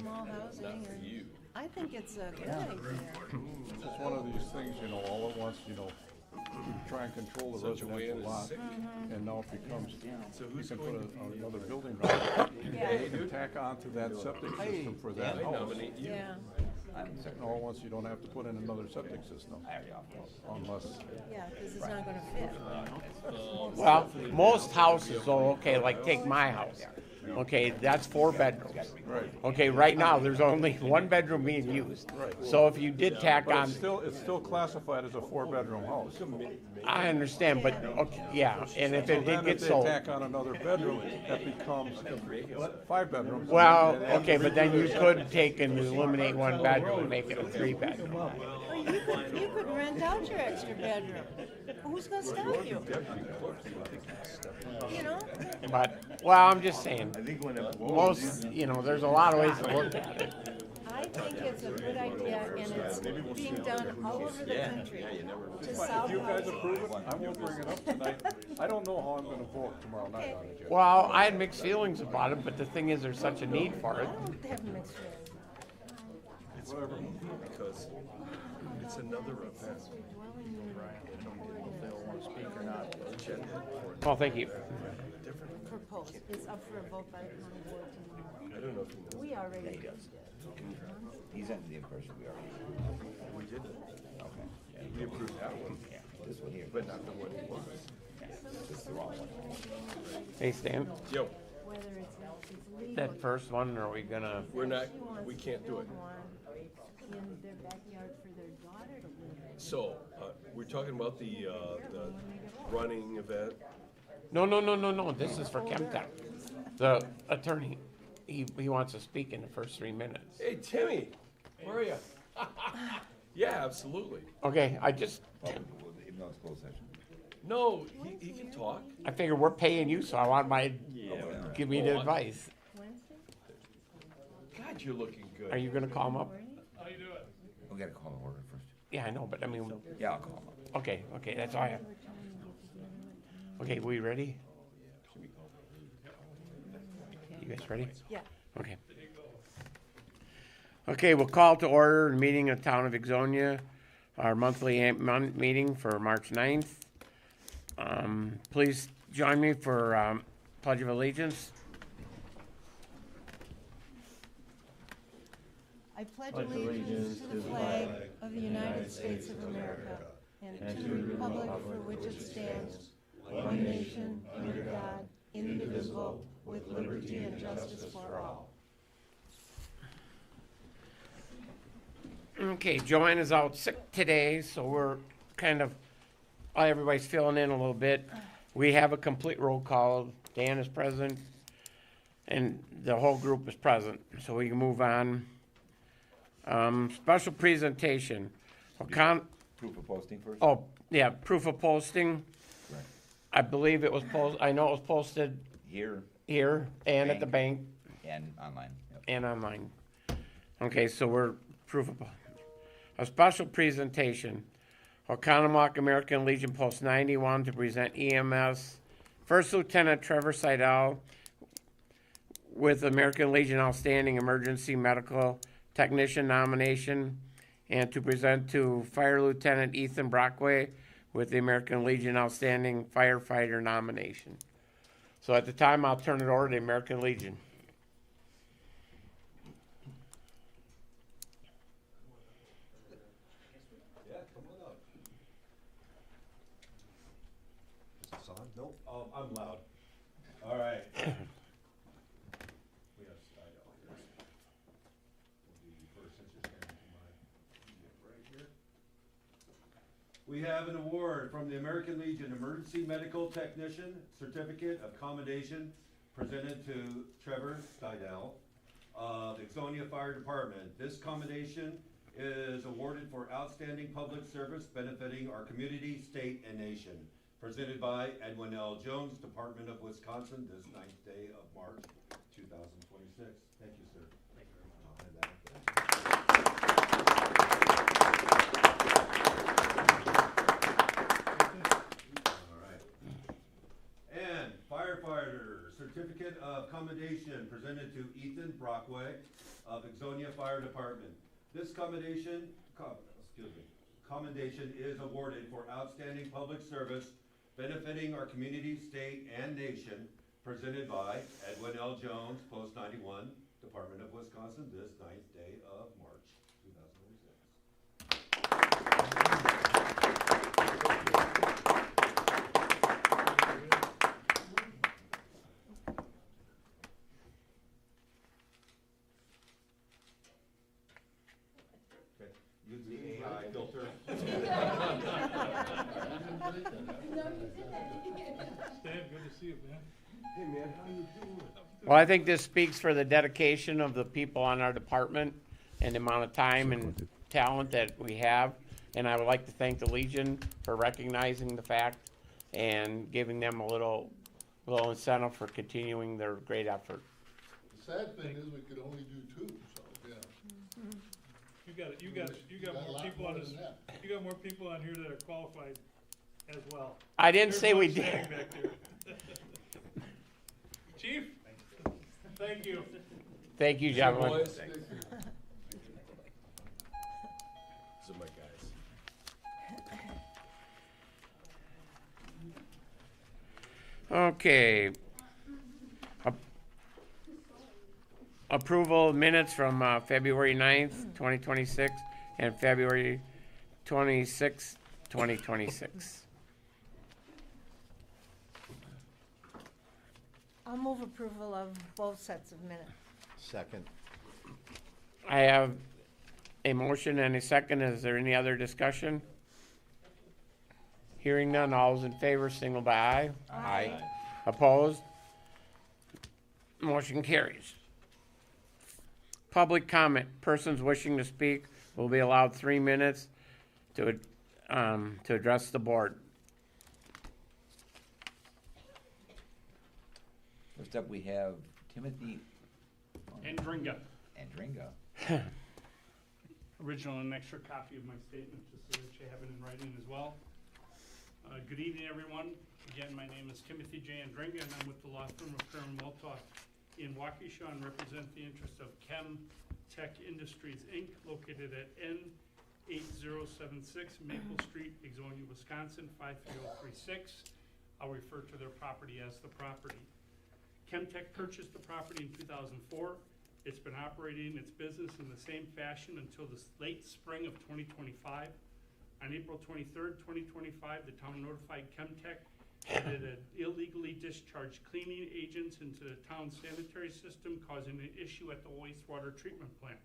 small housing. I think it's a good idea. It's just one of these things, you know, all at once, you know, you try and control the residential lot, and now it becomes, you can put another building on it. Yeah. You can tack onto that septic system for that house. Yeah, And all at once, you don't have to put in another septic system, unless, yeah, because it's not gonna fit. Well, most houses, okay, like take my house. Okay, that's 4 bedrooms. right. Okay, right now, there's only 1 bedroom being used. So if you did tack But on, it's still classified as a 4-bedroom house. I understand, but, okay, yeah, and if So it then if gets they sold. tack on another bedroom, that becomes 5 bedrooms. Well, okay, but then you could take and eliminate 1 bedroom and make it a 3-bedroom. Well, you could rent out your extra bedroom. Who's gonna stop you? You know? But, well, I'm just saying, most, you know, there's a lot of ways to look at it. I think it's a good idea, and it's being done all over the country to solve You guys housing. approve it? I won't bring it up tonight. I don't know how I'm gonna vote tomorrow night on it yet. Well, I had mixed feelings about it, but the thing is, there's such a need for it. I don't have mixed feelings. Whatever. Because it's another event. Well, thank you. Proposed, it's up for a vote by the county board tomorrow. I don't know if you know. We already did. He's in the in-person, we already, We did it. okay, We approved that one, yeah, this one here, but not the one he was. this is the wrong one. Hey, Stan, Yo, Whether it's legal. that first one, are we gonna, we're not, She wants we to can't do build it. one in their backyard for their daughter to live in. So, we're talking about the running event. no, this is for Chemtech. The attorney, he wants to speak in the first 3 minutes. Hey, Timmy, where are you? Yeah, absolutely. Okay, I just, Even though it's closed session. No, he can talk. I figure we're paying you, so I want my, give me the Oh, I- advice. Wednesday? God, you're looking Are good. you gonna call him up? We gotta call the order first. Yeah, I know, but I mean, Yeah, I'll call him up. okay, that's all I have. Okay, we ready? You guys ready? Yeah. Okay. Okay, we'll call to order the meeting of Town of Ixonia, our monthly meeting for March 9th. Please join me for Pledge of Allegiance. I pledge allegiance to the flag of the United States of America and to the republic for which it stands, one nation, under God, indivisible, with liberty and justice for all. Okay, Joanna's out sick today, so we're kind of, everybody's filling in a little bit. We have a complete roll call. Dan is present, and the whole group is present, so we can move on. Special presentation. Proof of posting first? Oh, yeah, proof of posting. Right. I believe it was I know it was posted Here here and at the bank and online, yep. and online. Okay, so we're proof of, a special presentation. Oconomowoc American Legion Post 91 to present EMS First Lieutenant Trevor Seidel with American Legion Outstanding Emergency Medical Technician nomination, and to present to Fire Lieutenant Ethan Brockway with the American Legion Outstanding Firefighter nomination. So at the time, I'll turn it over to the American Legion. Nope. I'm loud. All right. We have Stidel here. We'll do you first since you're standing to my right here. We have an award from the American Legion Emergency Medical Technician Certificate of Commendation presented to Trevor Stidel of the Ixonia Fire Department. This commendation is awarded for outstanding public service benefiting our community, state, and nation. Presented by Edwin L. Jones, Department of Wisconsin, this 9th day of March, 2026. Thank you, sir. Thank you very much. All right. And firefighter certificate of commendation presented to Ethan Brockway of Exonia Fire Department. This commendation is awarded for outstanding public service benefiting our community, state, and nation, presented by Edwin L. Jones, Post 91, Department of Wisconsin, this 9th day of March, 2006. Okay, use the AI filter. Stan, good to see you, man. Hey man, how you doing? Well, I think this speaks for the dedication of the people on our department and the amount of time and talent that we have. And I would like to thank the Legion for recognizing the fact and giving them a little incentive for continuing their great effort. The sad thing is we could only do two, so, yeah. You got got a more lot people more on this, than that. you got more people on here that are qualified as well. I didn't There's say one we standing did. back there. Chief, thank you. Thank you, gentlemen. Boys, these are my guys. Okay. Approval of minutes from February 9th, 2026, and February 26th, 2026. I'll move approval of both sets of minutes. Second. I have a motion and a second. Is there any other discussion? Hearing none, all those in favor, signal by aye. Aye. Opposed? Motion carries. Public comment. Persons wishing to speak will be allowed 3 minutes to address the board. First up, we have Timothy Andringa, Andringa. original and extra copy of my statement, just so that you have it in writing as well. Good evening, everyone. Again, my name is Timothy J. Andringa, and I'm with the law firm of Curran Moltoff in Waukesha, and represent the interests of Chem Tech Industries, Inc., located at N8076 Maple Street, Exonia, Wisconsin, 53036. I'll refer to their property as the property. Chemtech purchased the property in 2004. It's been operating its business in the same fashion until the late spring of 2025. On April 23rd, 2025, the town notified Chemtech that it had illegally discharged cleaning agents into the town's sanitary system, causing an issue at the wastewater treatment plant.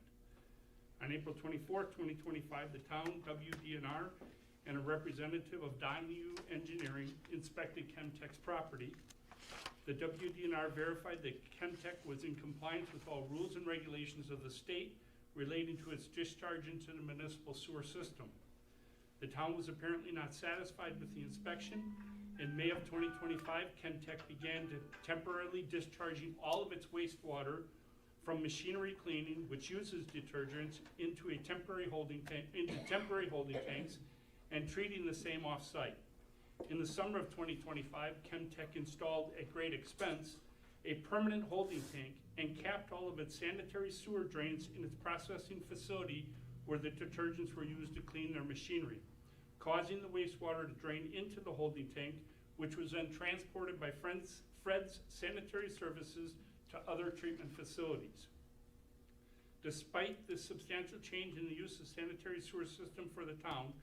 On April 24th, 2025, the town, WDNR, and a representative of Donahue Engineering inspected Chemtech's property. The WDNR verified that Chemtech was in compliance with all rules and regulations of the state relating to its discharge into the municipal sewer system. The town was apparently not satisfied with the inspection. In May of 2025, Chemtech began temporarily discharging all of its wastewater from machinery cleaning, which uses detergents, into temporary holding tanks, and treating the same off-site. In the summer of 2025, Chemtech installed at great expense a permanent holding tank and capped all of its sanitary sewer drains in its processing facility where the detergents were used to clean their machinery, causing the wastewater to drain into the holding tank, which was then transported by Fred's Sanitary Services to other treatment facilities. Despite this substantial change in the use of sanitary sewer system for the town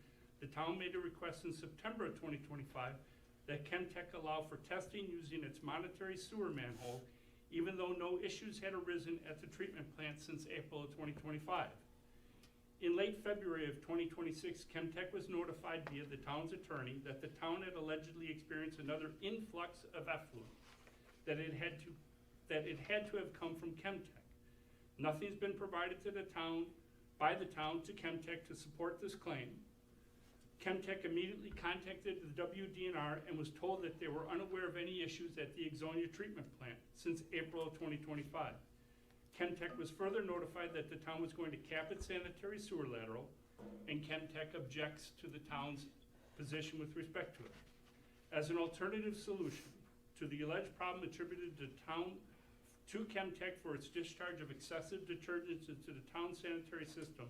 made a request in September of 2025 that Chemtech allow for testing using its monetary sewer manhole, even though no issues had arisen at the treatment plant since April of 2025. In late February of 2026, Chemtech was notified via the town's attorney that the town had allegedly experienced another influx of effluent, that it had to have come from Chemtech. Nothing's been provided to the town, by the town to Chemtech to support this claim. Chemtech immediately contacted the WDNR and was told that they were unaware of any issues at the Exonia treatment plant since April of 2025. Chemtech was further notified that the town was going to cap its sanitary sewer lateral, and Chemtech objects to the town's position with respect to it. As an alternative solution to the alleged problem attributed to to Chemtech for its discharge of excessive detergents into the town sanitary system.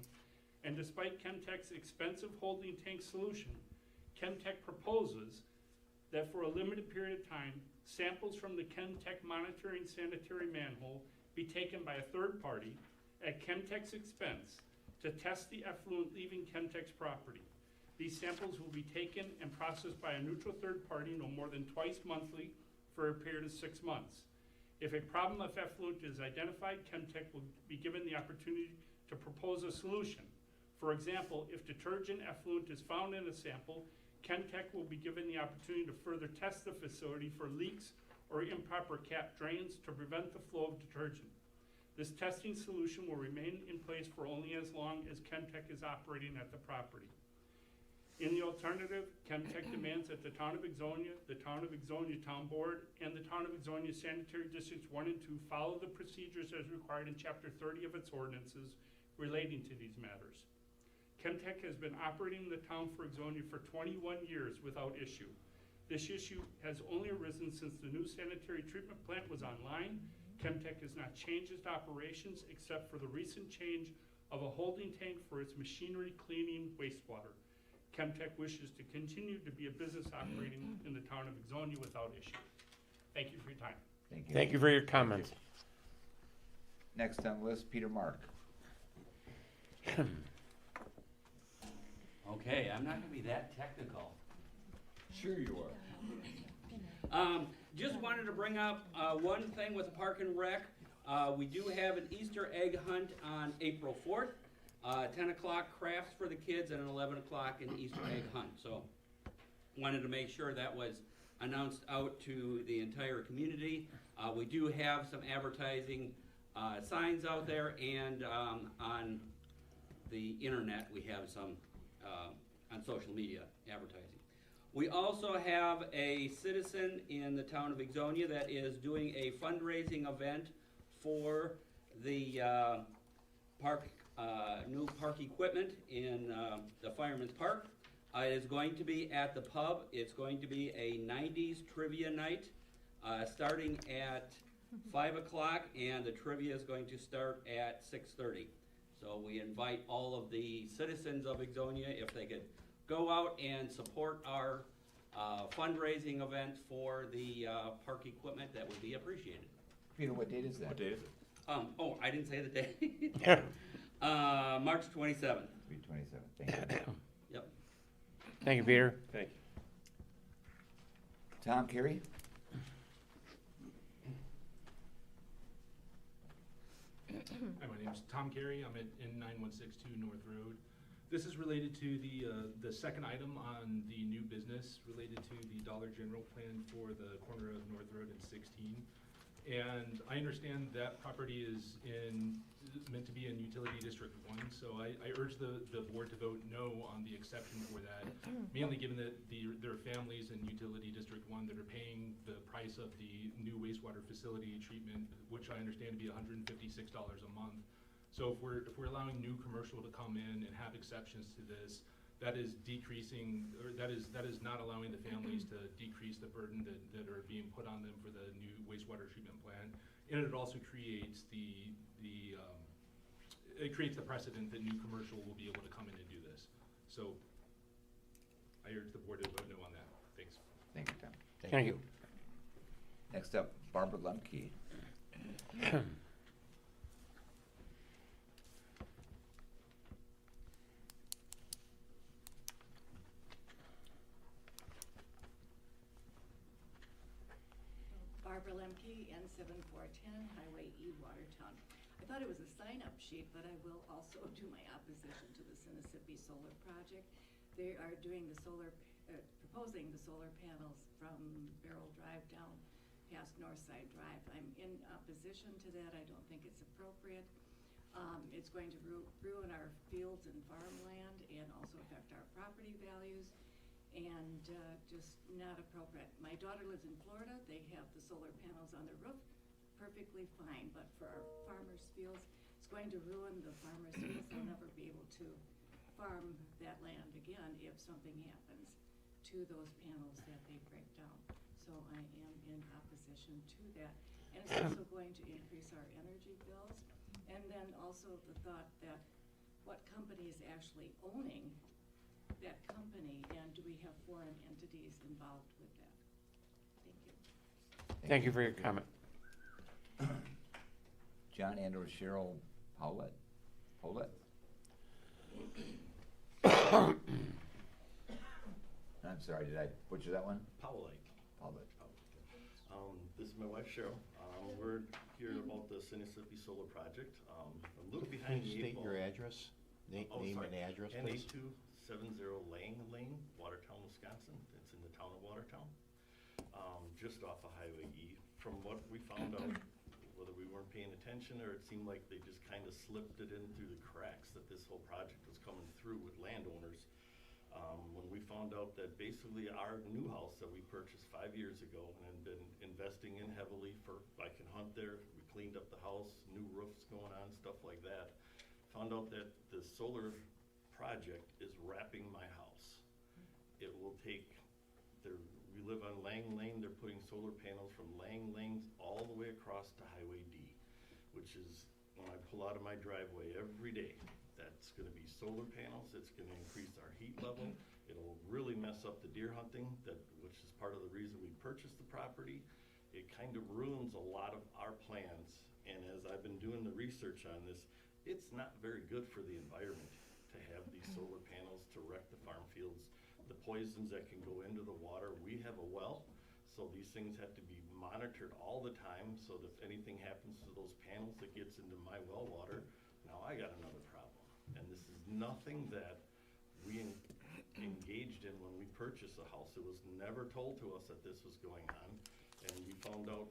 And despite Chemtech's expensive holding tank solution, Chemtech proposes that for a limited period of time, samples from the Chemtech monitoring sanitary manhole be taken by a third party at Chemtech's expense to test the effluent leaving Chemtech's property. These samples will be taken and processed by a neutral third party no more than twice monthly for a period of 6 months. If a problem of effluent is identified, Chemtech will be given the opportunity to propose a solution. For example, if detergent effluent is found in a sample, Chemtech will be given the opportunity to further test the facility for leaks or improper cap drains to prevent the flow of detergent. This testing solution will remain in place for only as long as Chemtech is operating at the property. In the alternative, Chemtech demands that the Town of Ixonia, the Town of Ixonia Town Board, and the Town of Ixonia Sanitary Districts 1 and 2 follow the procedures as required in Chapter 30 of its ordinances relating to these matters. Chemtech has been operating in the town for Ixonia for 21 years without issue. This issue has only arisen since the new sanitary treatment plant was online. Chemtech has not changed its operations except for the recent change of a holding tank for its machinery cleaning wastewater. Chemtech wishes to continue to be a business operating in the town of Ixonia without issue. Thank you for your time. Thank you. Thank you for your comments. Next on the list, Peter Mark. Okay, I'm not gonna be that technical. Sure you are. Just wanted to bring up, one thing with the Park and Rec. We do have an Easter egg hunt on April 4th. 10 o'clock crafts for the kids and an 11 o'clock an Easter egg hunt. So, wanted to make sure that was announced out to the entire community. We do have some advertising, signs out there, and, on the internet, we have some, on social media advertising. We also have a citizen in the town of Ixonia that is doing a fundraising event for the park, new park equipment in the Fireman's Park. It is going to be at the pub. It's going to be a 90s trivia night starting at 5 o'clock, and the trivia is going to start at 6:30. So we invite all of the citizens of Ixonia, if they could go out and support our fundraising event for the park equipment, that would be appreciated. Peter, what date is that? What day is it? Oh, I didn't say the date. March 27th. 3/27, thank you. Yep. Thank you, Peter. Thank you. Tom Carey? Hi, my name's Tom Carey. I'm at N9162 North Road. This is related to the second item on the new business related to the Dollar General plan for the corner of North Road and 16. And I understand that property is meant to be in Utility District 1, so I urge the board to vote no on the exception for that, mainly given that there are families in Utility District 1 that are paying the price of the new wastewater facility treatment, which I understand to be $156 a month. So if we're allowing new commercial to come in and have exceptions to this, that is decreasing, or that is not allowing the families to decrease the burden that are being put on them for the new wastewater treatment plant. And it also creates it creates the precedent that new commercial will be able to come in and do this. So I urge the board to vote no on that. Thanks. Thank you, Tom. Thank you. Next up, Barbara Lemke. Barbara Lemke, N7410, Highway E, Watertown. I thought it was a sign-up sheet, but I will also do my opposition to the Sinisippi Solar Project. They are doing the proposing the solar panels from Barrel Drive down past Northside Drive. I'm in opposition to that. I don't think it's appropriate. It's going to ruin our fields and farmland and also affect our property values, and just not appropriate. My daughter lives in Florida. They have the solar panels on their roof, perfectly fine, but for our farmers' fields, it's going to ruin the farmers' fields. They'll never be able to farm that land again if something happens to those panels that they break down. So I am in opposition to that. and it's also going to increase our energy bills. And then also the thought that what company is actually owning that company, and do we have foreign entities involved with that? Thank you. Thank you for your comment. John Andrew Cheryl Paulette. I'm sorry, did I butcher that one? Powellite. Paulette. This is my wife Cheryl. We're here about the Sinisippi Solar Project. I'm a little behind the eight State ball. your address, name and address, please. NA270 Lang Lane, Watertown, Wisconsin. It's in the town of Watertown, just off of Highway E. From what we found out, whether we weren't paying attention or it seemed like they just kind of slipped it in through the cracks that this whole project was coming through with landowners. When we found out that basically our new house that we purchased 5 years ago and been investing in heavily for, I can hunt there, we cleaned up the house, new roofs going on, stuff like that. Found out that the solar project is wrapping my house. It will take, we live on Lang Lane, they're putting solar panels from Lang Lane all the way across to Highway D, which is when I pull out of my driveway every day. That's gonna be solar panels, it's gonna increase our heat level, it'll really mess up the deer hunting, which is part of the reason we purchased the property. It kind of ruins a lot of our plans, and as I've been doing the research on this, it's not very good for the environment to have these solar panels to wreck the farm fields, the poisons that can go into the water. We have a well, so these things have to be monitored all the time, so that if anything happens to those panels that gets into my well water, now I got another problem. And this is nothing that we engaged in when we purchased the house. It was never told to us that this was going on. And we found out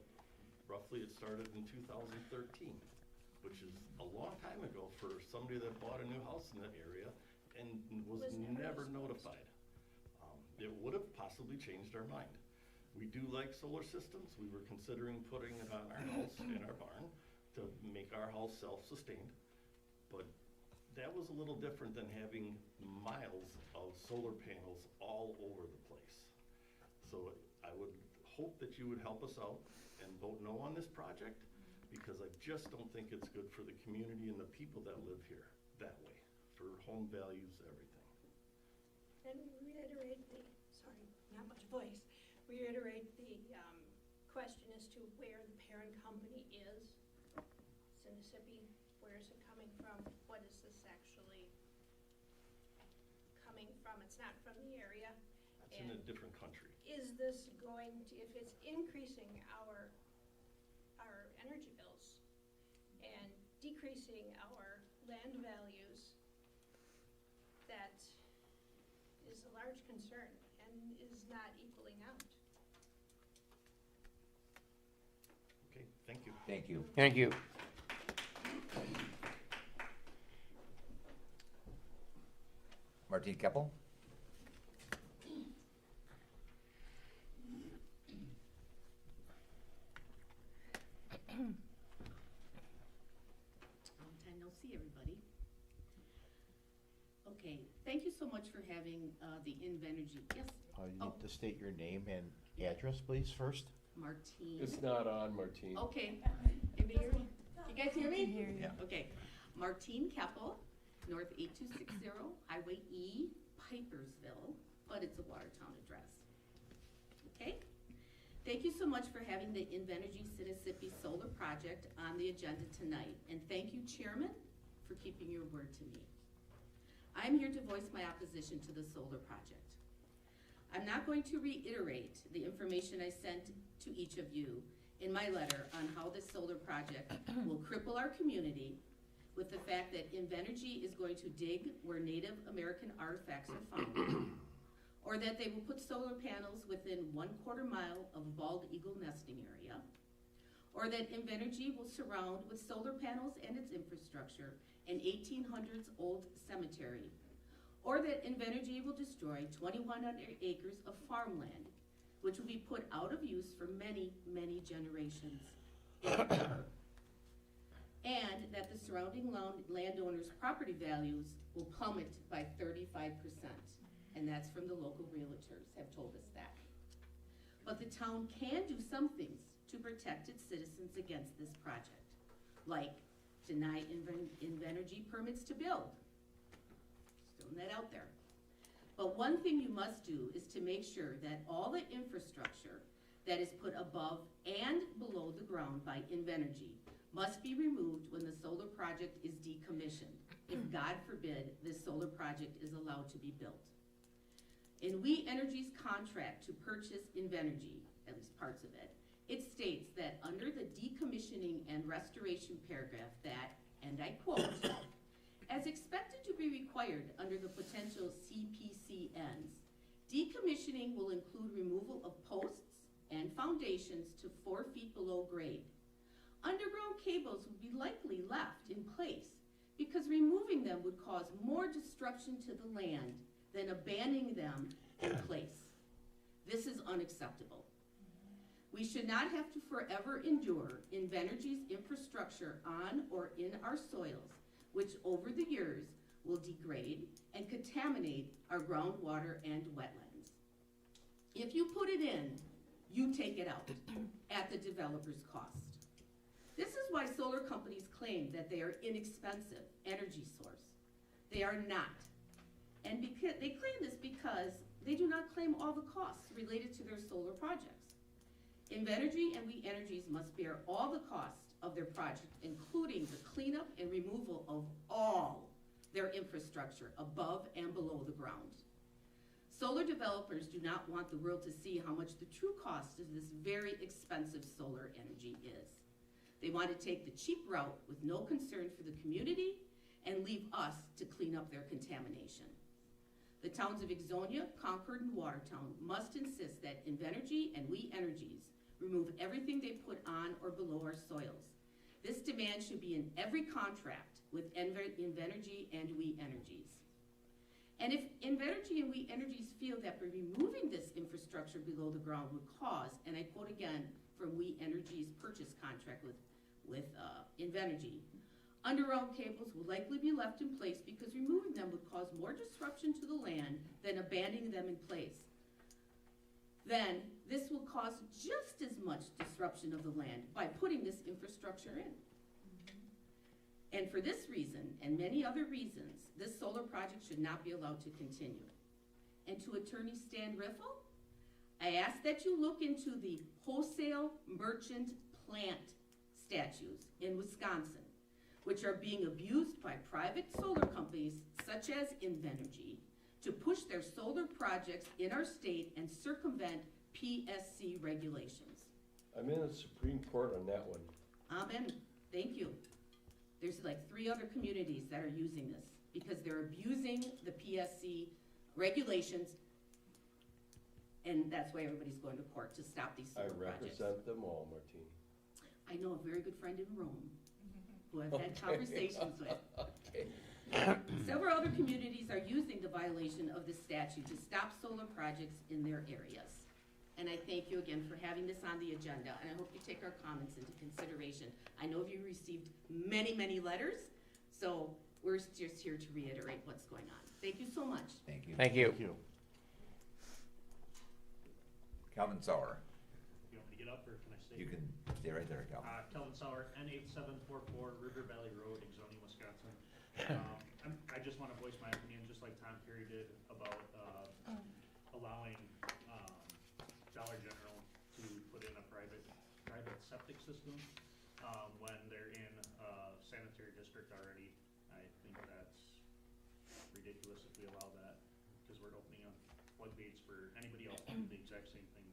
roughly it started in 2013, which is a long time ago for somebody that bought a new house in that area and was never notified. It would have possibly changed our mind. We do like solar systems. We were considering putting it on our house and our barn to make our house self-sustained. But that was a little different than having miles of solar panels all over the place. So I would hope that you would help us out and vote no on this project, because I just don't think it's good for the community and the people that live here that way, for home values, everything. And reiterate the, sorry, not much voice, reiterate the question as to where the parent company is. Sinisippi, where is it coming from? What is this actually coming from? It's not from the area. It's in a different country. Is this going to, if it's increasing our energy bills and decreasing our land values, that is a large concern and is not equaling out. Okay, thank you. Thank you. Thank you. Martine Keppel? Long time no see, everybody. Okay, thank you so much for having the Invenergy. Yes, You need to state your name and address, please, first. Martine. It's not on, Martine. Okay. Anybody hear me? You guys hear me? Hear you. Yeah. Okay. Martine Keppel, North 8260, Highway E, Pipersville, but it's a Watertown address. Okay? Thank you so much for having the Invenergy Sinisippi Solar Project on the agenda tonight. And thank you, Chairman, for keeping your word to me. I'm here to voice my opposition to the solar project. I'm not going to reiterate the information I sent to each of you in my letter on how this solar project will cripple our community with the fact that Invenergy is going to dig where Native American artifacts are found, or that they will put solar panels within 1/4 mile of a bald eagle nesting area, or that Invenergy will surround with solar panels and its infrastructure an 1800s old cemetery, or that Invenergy will destroy 2,100 acres of farmland, which will be put out of use for many, many generations, if ever. And that the surrounding landowners' property values will plummet by 35%. And that's from the local realtors have told us that. But the town can do some things to protect its citizens against this project, like deny Invenergy permits to build. Just throwing that out there. But one thing you must do is to make sure that all the infrastructure that is put above and below the ground by Invenergy must be removed when the solar project is decommissioned, if God forbid this solar project is allowed to be built. In We Energy's contract to purchase Invenergy, at least parts of it, it states that under the decommissioning and restoration paragraph that, and I quote, as expected to be required under the potential CPCNs, decommissioning will include removal of posts and foundations to 4 feet below grade. Underground cables would be likely left in place because removing them would cause more destruction to the land than abandoning them in place. This is unacceptable. We should not have to forever endure Invenergy's infrastructure on or in our soils, which over the years will degrade and contaminate our groundwater and wetlands. If you put it in, you take it out at the developer's cost. This is why solar companies claim that they are inexpensive energy source. They are not. And they claim this because they do not claim all the costs related to their solar projects. Invenergy and We Energies must bear all the costs of their project, including the cleanup and removal of all their infrastructure above and below the ground. Solar developers do not want the world to see how much the true cost of this very expensive solar energy is. They want to take the cheap route with no concern for the community and leave us to clean up their contamination. The towns of Ixonia, Concord, and Watertown must insist that Invenergy and We Energies remove everything they put on or below our soils. This demand should be in every contract with Invenergy and We Energies. And if Invenergy and We Energies feel that by removing this infrastructure below the ground would cause, and I quote again from We Energies purchase contract with Invenergy, underground cables will likely be left in place because removing them would cause more disruption to the land than abandoning them in place. Then this will cause just as much disruption of the land by putting this infrastructure in. And for this reason, and many other reasons, this solar project should not be allowed to continue. And to Attorney Stan Riffle, I ask that you look into the wholesale merchant plant statutes in Wisconsin, which are being abused by private solar companies such as Invenergy to push their solar projects in our state and circumvent PSC regulations. I'm in the Supreme Court on that one. Amen. Thank you. There's like 3 other communities that are using this because they're abusing the PSC regulations, and that's why everybody's going to court to stop these solar projects. I represent them all, Martine. I know a very good friend in Rome who I've had conversations with. Okay. Several other communities are using the violation of this statute to stop solar projects in their areas. And I thank you again for having this on the agenda, and I hope you take our comments into consideration. I know you received many, many letters, so we're just here to reiterate what's going on. Thank you so much. Thank you. Thank you. Thank you. Calvin Sauer. You want me to get up, or can I stay? You can stay right there, Calvin. Kelvin Sauer, N8744, River Valley Road, Ixonia, Wisconsin. I just want to voice my opinion, just like Tom Carey did, about allowing Dollar General to put in a private septic system when they're in a sanitary district already. I think that's ridiculous if we allow that, because we're opening up floodgates for anybody else to do the exact same thing.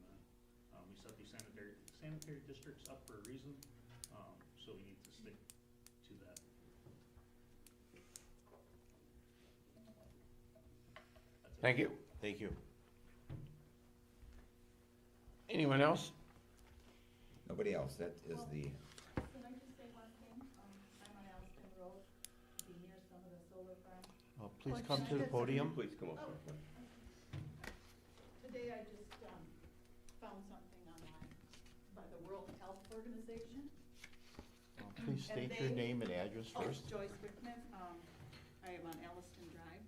We set these sanitary districts up for a reason, so we need to stick to that. Thank you. Thank you. Anyone else? Nobody else. That is the, Can I just say one thing? I'm on Alston Road, be near some of the solar farms. Please come to the podium. Please come up. Today I just found something online by the World Health Organization. Please state your name and address Oh, first. Joyce Rickman, I am on Elliston Drive.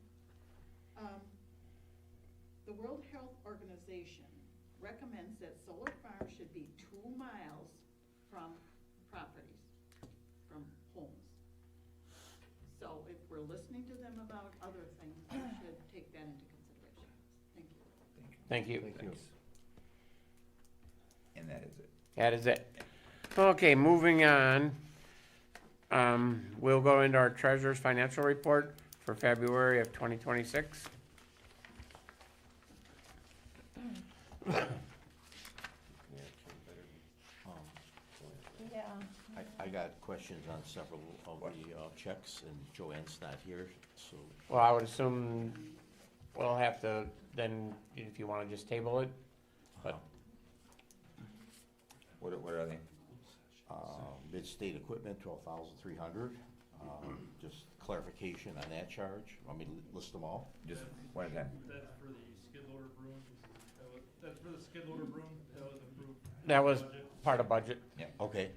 The World Health Organization recommends that solar farms should be 2 miles from properties, from homes. So if we're listening to them about other things, we should take that into consideration. Thank you. Thank you. Thanks. And that is it. That is it. Okay, moving on. We'll go into our treasurer's financial report for February of 2026. Yeah. I got questions on several of the checks, and Joanne's not here, so. Well, I would assume we'll have to, then, if you wanna just table it, but What are they? Mid-state equipment, 12,300. Just clarification on that charge. Want me to list them all? Just one at a time. That's for the skid loader broom. That's for the skid loader broom. That was approved. that was part of budget. Yeah. Okay.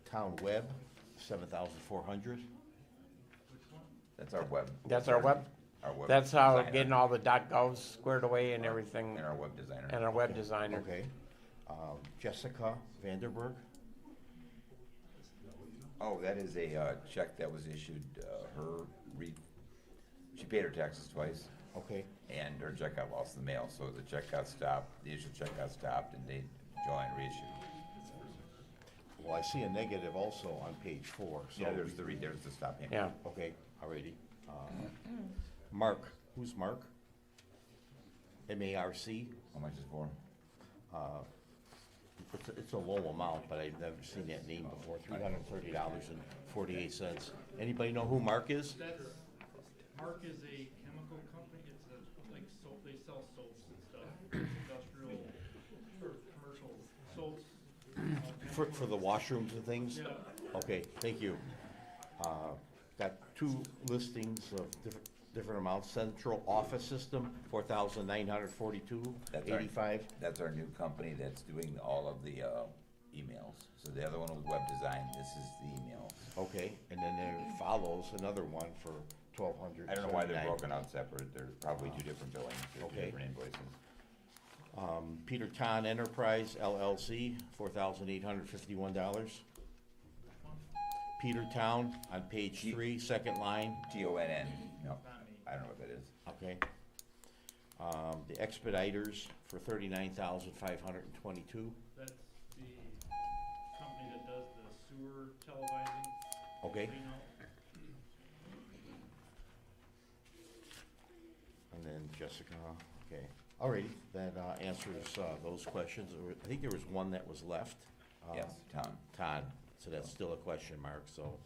Town web, 7,400. That's our web. That's our web? Our web. That's how designer getting all the .govs squared away and everything, And our web designer. and our web designer. Okay. Jessica Vanderberg. Oh, that is a check that was issued, she paid her taxes twice, Okay. and her check got lost in the mail, so the check got stopped, the issued check got stopped, and they joined reissued. Well, I see a negative also on page 4. So Yeah, there's the stop payment. Yeah. Okay, alrighty. Mark, who's Mark? M-A-R-C? How much is for? It's a low amount, but I've never seen that name before, $330.48. Anybody know who Mark is? Mark is a chemical company. It's like soap. They sell soaps and stuff. Industrial or commercial soaps. For the washrooms and things? Yeah. Okay, thank you. Got 2 listings of different amounts. Central Office System, $4,942.85. That's our new company that's doing all of the emails. So the other one was web design, this is the emails. Okay, and then there follows another one for $1,279. I don't know why they're broken out separate, they're probably two different billings, or two Okay. different invoices. Peter Ton Enterprise LLC, $4,851. Peter Town on page 3, second line. T-O-N-N, no, I don't know what that is. Okay. The Expeditors for $39,522. That's the company that does the sewer televising. Okay. cleanout. And then Jessica, okay. Alrighty, that answers those questions. I think there was one that was left. Yes, Todd. Todd, so that's still a question mark, so.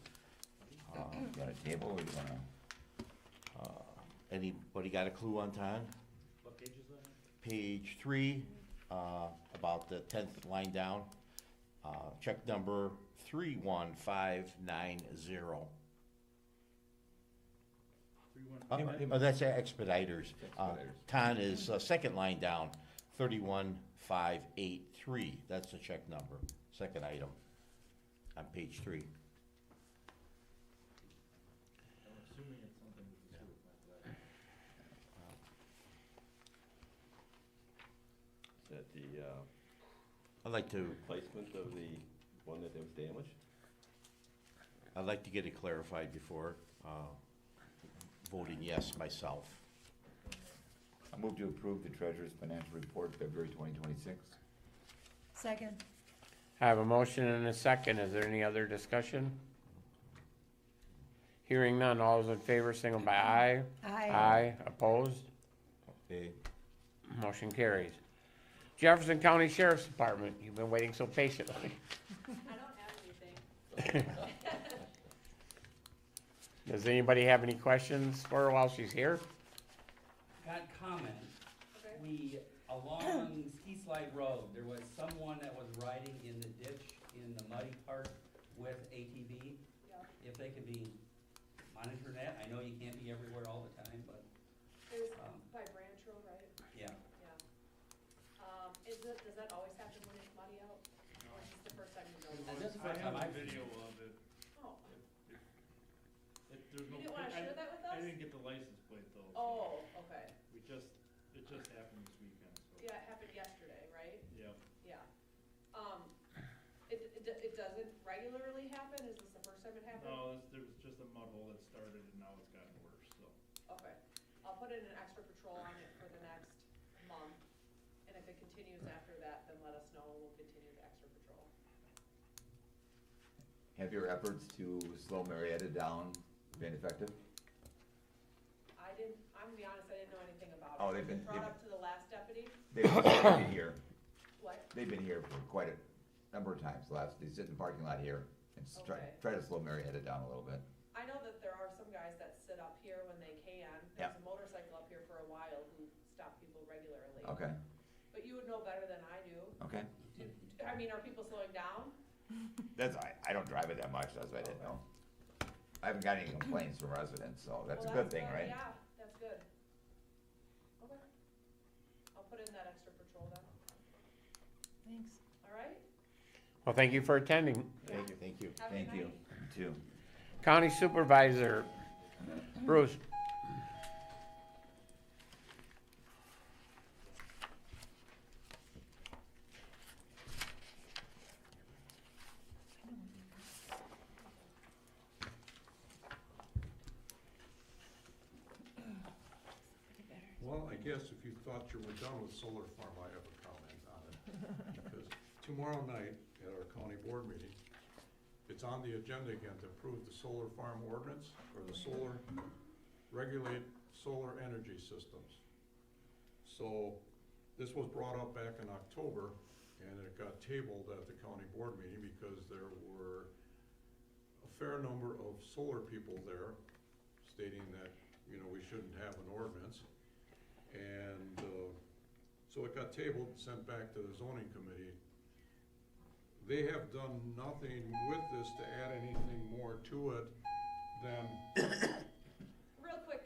You got a table, or you wanna? Anybody got a clue on Todd? What page is that? Page 3, about the 10th line down, check number 31590. Oh, that's Expeditors. Ton is second line down, 31583. That's the check number, second item on page 3. I'm assuming it's something with the sewer plant. Is that the, I'd like to, replacement of the one that was damaged? I'd like to get it clarified before voting yes myself. I move to approve the treasurer's financial report, February 2026. Second. I have a motion and a second. Is there any other discussion? Hearing none, all those in favor, signal by aye. Aye. Aye, opposed? Okay. Motion carries. Jefferson County Sheriff's Department, you've been waiting so patiently. I don't have anything. Does anybody have any questions for her while she's here? Got comment. Along Ski Slide Road, there was someone that was riding in the ditch in the muddy part with ATV. If they could be monitoring that, I know you can't be everywhere all the time, but. It was by Branch Road, right? Yeah. Does that always happen when it's muddy out? Or is this the first time you know? This is the I first have time a I've video seen it. of it. Oh. There's no. You didn't wanna share that with I us? didn't get the license plate though. Oh, okay. It just happened this weekend, so. Yeah, it happened yesterday, right? Yep. Yeah. regularly happen? Is this the first time it happened? No, there was just a mud hole that started and now it's gotten worse, so. Okay, I'll put in an extra patrol on it for the next month, and if it continues after that, then let us know, and we'll continue the extra patrol. Have your efforts to slow Marietta down been effective? I'm gonna be honest, I didn't know anything about it. Oh, they've It was been- brought up to the last deputy. They've been here. What? They've been here for quite a number of times. They sit in the parking lot here and Okay. try to slow Marietta down a little bit. I know that there are some guys that sit up here when they can. Yeah. There's a motorcycle up here for a while who stop people regularly. Okay, But you would know better than I do. okay. I mean, are people slowing down? I don't drive it that much, that's why I didn't know. I haven't got any complaints from residents, so that's a Well, good thing, right? Yeah, that's good. Okay. I'll put in that extra patrol then. Thanks. All right? Well, thank you for attending. Thank you, thank you. Have a good Thank you. night. You too. County Supervisor Bruce. Well, I guess if you thought you were done with solar farm, I have a comment on it. Because tomorrow night at our county board meeting, it's on the agenda again to approve the solar farm ordinance or the regulate solar energy systems. So this was brought up back in October and it got tabled at the county board meeting because there were a fair number of solar people there stating that, we shouldn't have an ordinance. And so it got tabled and sent back to the zoning committee. They have done nothing with this to add anything more to it than, Real quick,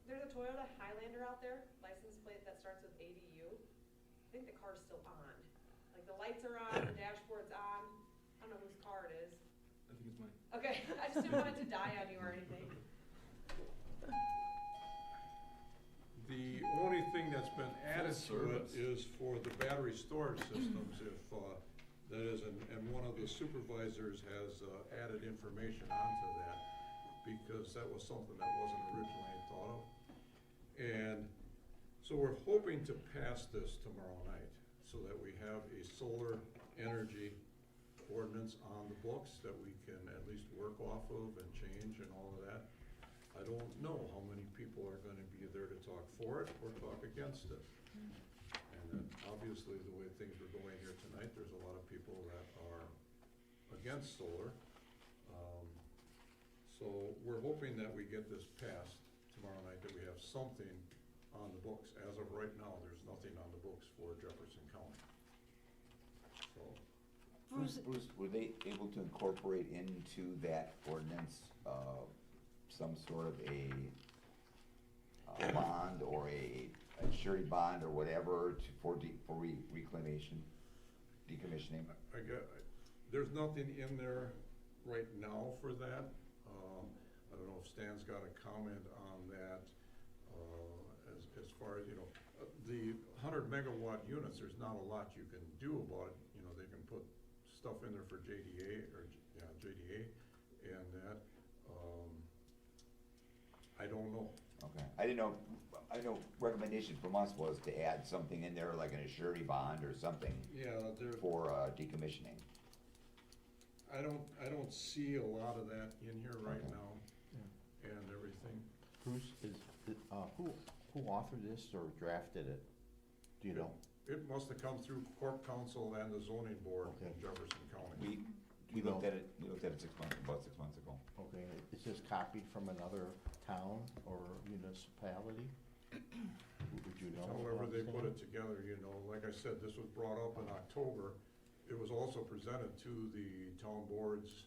there's a Toyota Highlander out there, license plate that starts with ADU. I think the car's still on. Like the lights are on, the dashboard's on. I don't know whose car it is. I think it's mine. Okay, I just didn't want it to die on you or anything. the only thing that's been added to it is for the battery storage systems, if, that is, and one of the supervisors has added information onto that, because that was something that wasn't originally thought of. And so we're hoping to pass this tomorrow night, so that we have a solar energy ordinance on the books that we can at least work off of and change and all of that. I don't know how many people are gonna be there to talk for it or talk against it. And then obviously, the way things are going here tonight, there's a lot of people that are against solar. So we're hoping that we get this passed tomorrow night, that we have something on the books. As of right now, there's nothing on the books for Jefferson County. So, Bruce, were they able to incorporate into that ordinance, some sort of a bond or a surety bond or whatever for reclamation, decommissioning? There's nothing in there right now for that. I don't know if Stan's got a comment on that, as far as, the 100 megawatt units, there's not a lot you can do about it. They can put stuff in there for JDA and that. I don't know. Okay, I know recommendation from us was to add something in there, like an surety bond or something. Yeah, for decommissioning. I don't see a lot of that in here right now, and everything. Bruce, who authored this or drafted it? Do you know? It must have come through Corp Council and the zoning board in Jefferson County. We looked at it about 6 months ago. Okay, is this copied from another town or municipality? Would you know? However they put it together, like I said, this was brought up in October. It was also presented to the town boards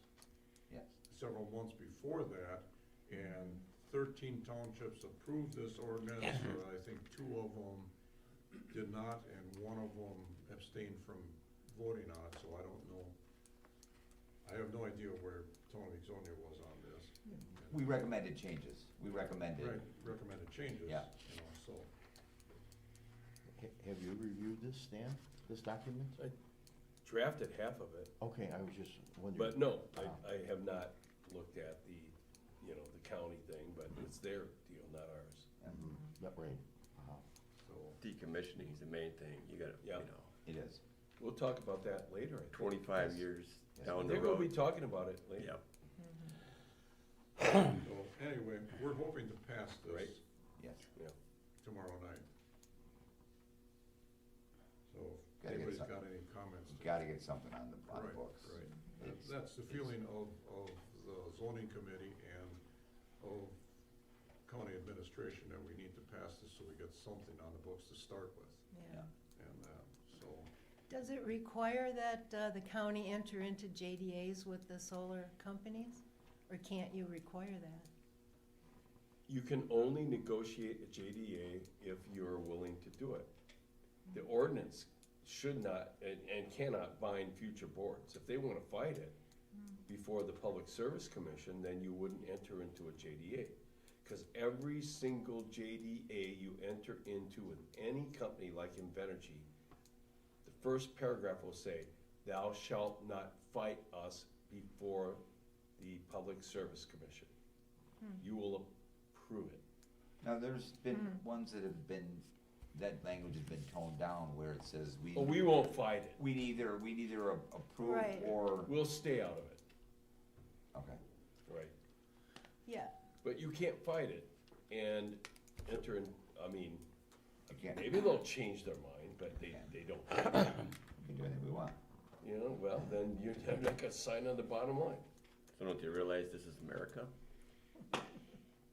several months before that, and 13 townships approved this ordinance. I think 2 of them did not, and 1 of them abstained from voting on it, so I don't know. I have no idea where Tony Exonia was on this. We recommended changes. We recommended. Right, recommended changes. Yeah. Have you reviewed this, Stan, this document? drafted half of it. Okay, I was just wondering. But no, I have not looked at the, you know, the county thing, but it's their deal, not ours. That right. So, Decommissioning is the main thing, you gotta, you Yeah. know, It is. we'll talk about that later, I think. 25 Yes. years Yes. down the They're gonna be road. talking about it later. Yep. So, anyway, we're hoping to pass Right. this Yes. Yeah. tomorrow night. So, if Gotta get anybody's some- got any comments. Gotta get something on the Right, books. right. It's- That's the feeling of the zoning committee and of county administration, that we need to pass this so we get something on the books to start with. Yeah. And, so, Does it require that the county enter into JDAs with the solar companies? Or can't you require that? You can only negotiate a JDA if you're willing to do it. The ordinance should not and cannot bind future boards. If they wanna fight it before the Public Service Commission, then you wouldn't enter into a JDA. Cause every single JDA you enter into with any company like Invenergy, the first paragraph will say, thou shalt not fight us before the Public Service Commission. You will approve it. Now, there's been ones that have been, that language has been toned down where it says we. But we won't fight it. We neither approve Right. or, We'll stay out of it, okay. right? Yeah. But you can't fight it and enter in, I mean, Again, maybe they'll change their mind, but they don't. we can do anything we want. You know, well, then you're not gonna sign on the bottom line. So don't you realize this is America?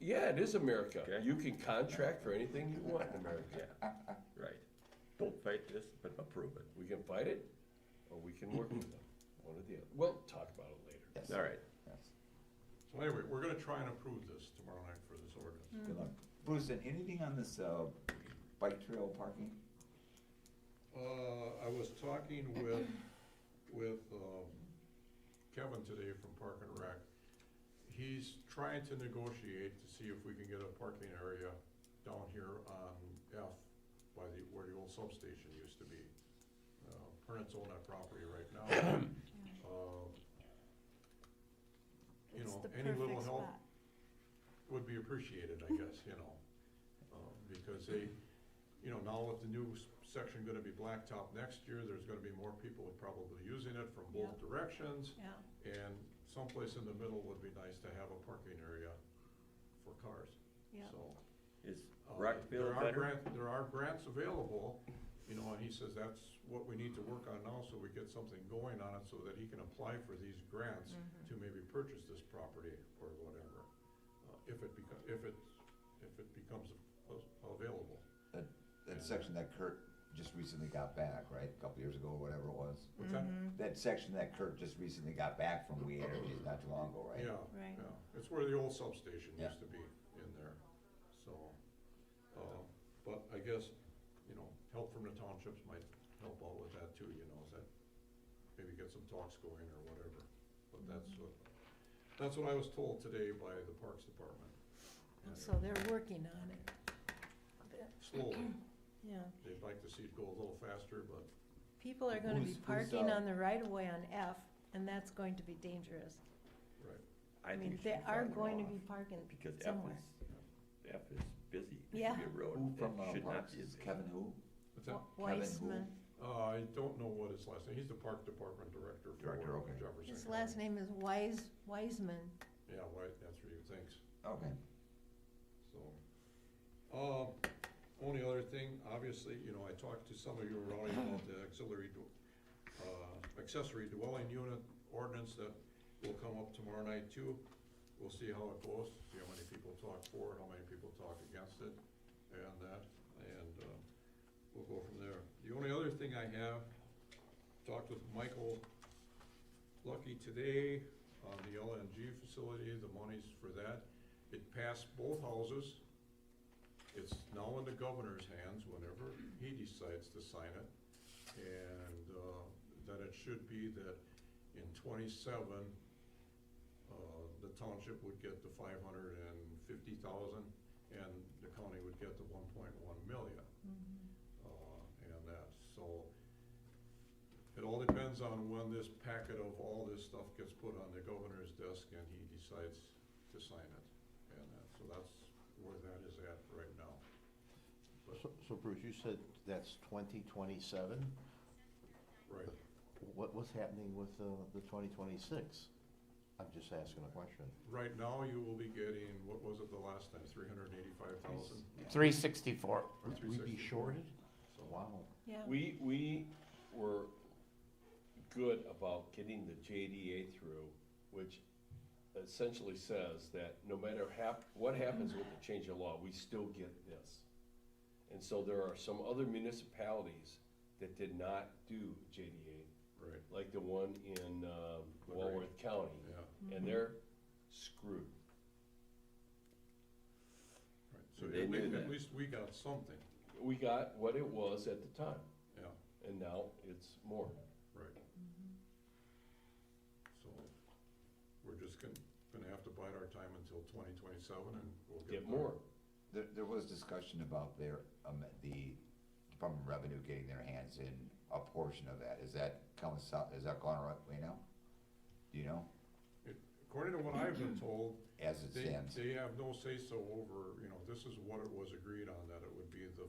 Yeah, it is America. Okay. You can contract for anything you want in America. Right. Don't fight this, but approve it. We can fight it, or we can work with them, one or the other. We'll talk about it later. Yes. All right. Yes. so anyway, we're gonna try and approve this tomorrow night for this ordinance. Good luck. Bruce, and anything on this, bike trail parking? I was talking with Kevin today from Park and Rec. He's trying to negotiate to see if we can get a parking area down here on F by where the old substation used to be. Parents own that property right now. You It's know, the any little perfect help spot. would be appreciated, I guess, you know. Because they, you know, now with the new section gonna be blacktop next year, there's gonna be more people probably using it from both Yeah. directions. Yeah. And someplace in the middle would be nice to have a parking area for cars. Yeah. So, Is Rockville there are better? there are grants available, you know, and he says that's what we need to work on now, so we get something going on it, so that he can apply for these grants Mm-hmm. to maybe purchase this property or whatever, if it becomes available. That section that Kurt just recently got back, right, a couple years ago, or whatever it was. What's that? That section that Kurt just recently got back from We Energies not too long ago, right? Yeah, Right. yeah, it's where the old substation Yeah. used to be in there, so, but I guess, you know, help from the townships might help out with that too, you know, is that, maybe get some talks going or whatever, but that's what I was told today by the Parks Department. And So they're working on it. slowly, Yeah. they'd like to see it go a little faster, but People are gonna be Who's, parking on the right of way on F, and that's going to be dangerous. right. I mean, think it they should be are farther going to off, be parking Because somewhere. F is busy. It Yeah. should be a road. Who from, It should not Parks, be as is busy. Kevin who? What's that? Weissman. I don't know what his last name, he's the Park Department Director Director, for okay. Jefferson His County. last name is Wiseman. Yeah, right, that's what he thinks. Okay. So, only other thing, obviously, you know, I talked to some of you around about the accessory dwelling unit ordinance that will come up tomorrow night too. We'll see how it goes, see how many people talk for it, how many people talk against it, and we'll go from there. The only other thing I have, talked with Michael Lucky today on the LNG facility, the monies for that. It passed both houses. It's now in the governor's hands whenever he decides to sign it. And, that it should be that in '27, the township would get the 550,000 and the county would get the 1.1 million. And that, so, It all depends on when this packet of all this stuff gets put on the governor's desk and he decides to sign it. And so that's where that is at right now. So Bruce, you said that's 2027? Right. What's happening with the 2026? I'm just asking a question. Right now, you will be getting, what was it the last time, 385,000? 364. Would we be shorted? Wow. Yeah. We were good about getting the JDA through, which essentially says that no matter what happens with the change of law, we still get this. And so there are some other municipalities that did not do JDA. Right. Like the one in Walworth County. Yeah. And they're screwed. Right. So They knew at that. least we got something. We got what it was at the time. Yeah. And now it's more. Right. So we're just gonna have to bide our time until 2027 and we'll Get more. There was discussion about the Department of Revenue getting their hands in a portion of that. Is that coming south, is that going right way now? Do you know? According to what I've been told, As it stands. they have no say-so over, this is what it was agreed on, that it would be the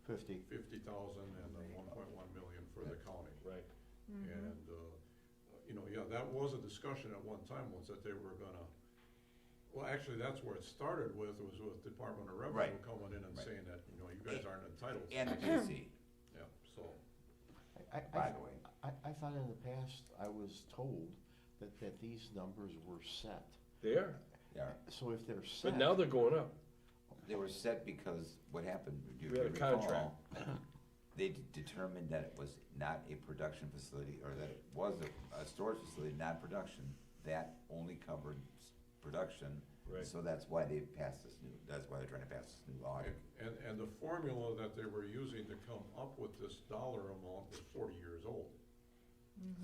50. 50,000 and the 1.1 million for the county. Right. And, yeah, that was a discussion at one time, was that they were gonna, well, actually, that's where it started was with Department of Revenue Right. coming in and Right. saying that, you guys aren't entitled to. And the JC, Yeah, so, by the way. I thought in the past, I was told that these numbers were set. They are. Yeah. So if they're set. But now they're going up. They were set because what happened, if We had you a recall, contract. they determined that it was not a production facility, or that it was a storage facility, not production. That only covered production. Right. So that's why they passed that's why they're trying to pass this new law. and the formula that they were using to come up with this dollar amount was 40 years old.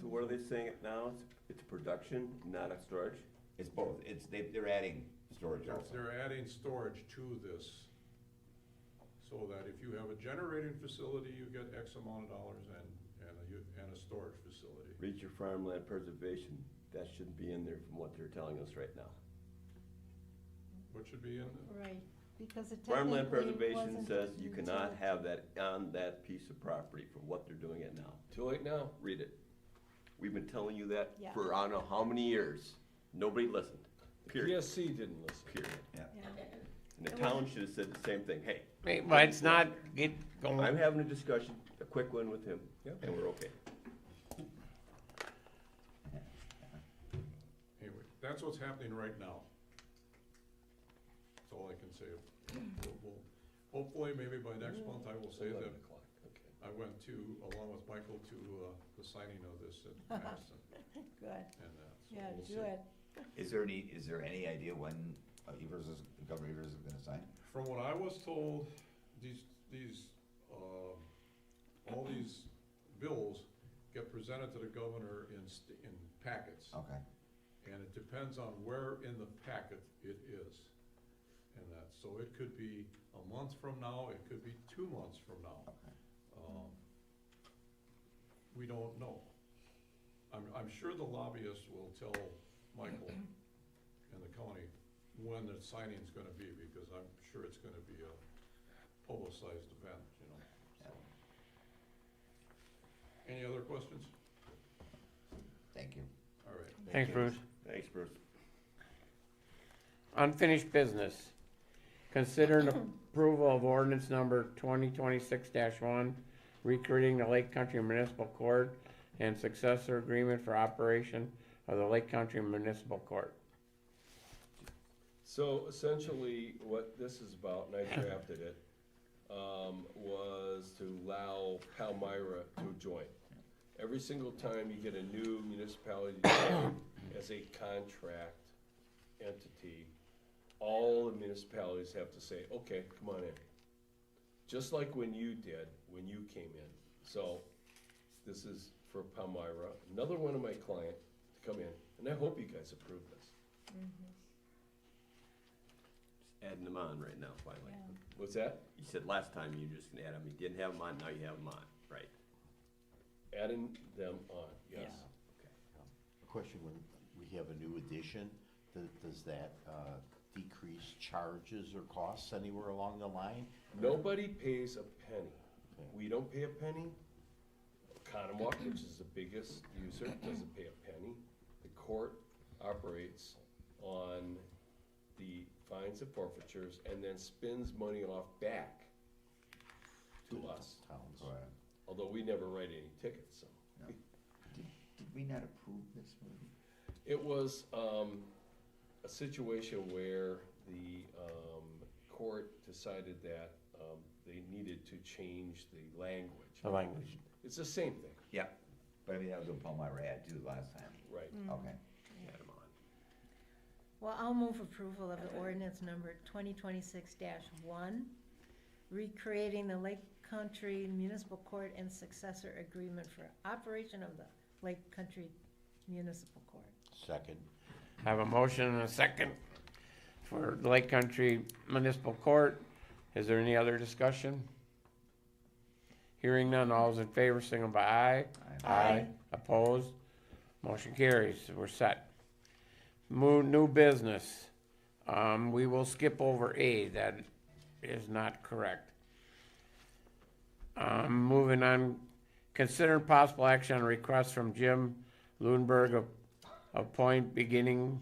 So what are they saying now? It's production, not a storage? It's both, they're adding storage also. They're adding storage to this, so that if you have a generating facility, you get X amount of dollars and a storage facility. Read your farmland preservation, that shouldn't be in there from what they're telling us right now. What should be in there? Right, because it Farmland technically preservation wasn't says you a cannot utility. have that on that piece of property for what they're doing it now. Too late now. Read it. We've been telling you that Yeah. for I don't know how many years. Nobody listened, period, PSC didn't listen. period. Yeah. And the town should have said the same thing, hey. But it's not going. I'm having a discussion, a quick one with him, and we're okay. Anyway, that's what's happening right now. That's all I can say. Hopefully, maybe by next month, I will say 11 that o'clock, okay. I went along with Michael to the signing of this at Madison. Good, And so yeah, we'll see. good. Is there any idea when Governor Evers is gonna sign? From what I was told, all these bills get presented to the governor in packets. Okay. And it depends on where in the packet it is. And so it could be a month from now, it could be 2 months from now. Okay. We don't know. I'm sure the lobbyists will tell Michael and the county when the signing's gonna be, because I'm sure it's gonna be a publicized event, so. Any other questions? Thank you. All right. Thanks, Bruce. Thanks, Bruce. Unfinished business. Consider an approval of ordinance number 2026-1, recreating the Lake Country Municipal Court and successor agreement for operation of the Lake Country Municipal Court. So essentially, what this is about, and I drafted it, was to allow Palmyra to join. Every single time you get a new municipality to join as a contract entity, all the municipalities have to say, okay, come on in. Just like when you did, when you came in. So this is for Palmyra, another one of my client to come in, and I hope you guys approve this. Just adding them on right now, finally. Yeah. What's that? You said last time you were just gonna add them, you didn't have them on, now you have them on, right? adding them on, yes. A question, when we have a new addition, does that decrease charges or costs anywhere along the line? Nobody pays a penny. We don't pay a penny. Conemaugh, which is the biggest user, doesn't pay a penny. The court operates on the fines and forfeitures and then spins money off back to us. Towns. Although we never write any tickets, so. Did we not approve this movie? It was a situation where the court decided that they needed to change the language. The language. It's the same thing. Yeah, but I mean, that was what Palmyra had too last time. Right. Okay. Add 'em on. Well, I'll move approval of the ordinance number 2026-1, recreating the Lake Country Municipal Court and successor agreement for operation of the Lake Country Municipal Court. Second. Have a motion and a second for the Lake Country Municipal Court. Is there any other discussion? Hearing none, all those in favor, signal by aye. Aye. Opposed? Motion carries. We're set. New business. We will skip over A. That is not correct. Moving on. Consider possible action on a request from Jim Lundberg of Point Beginning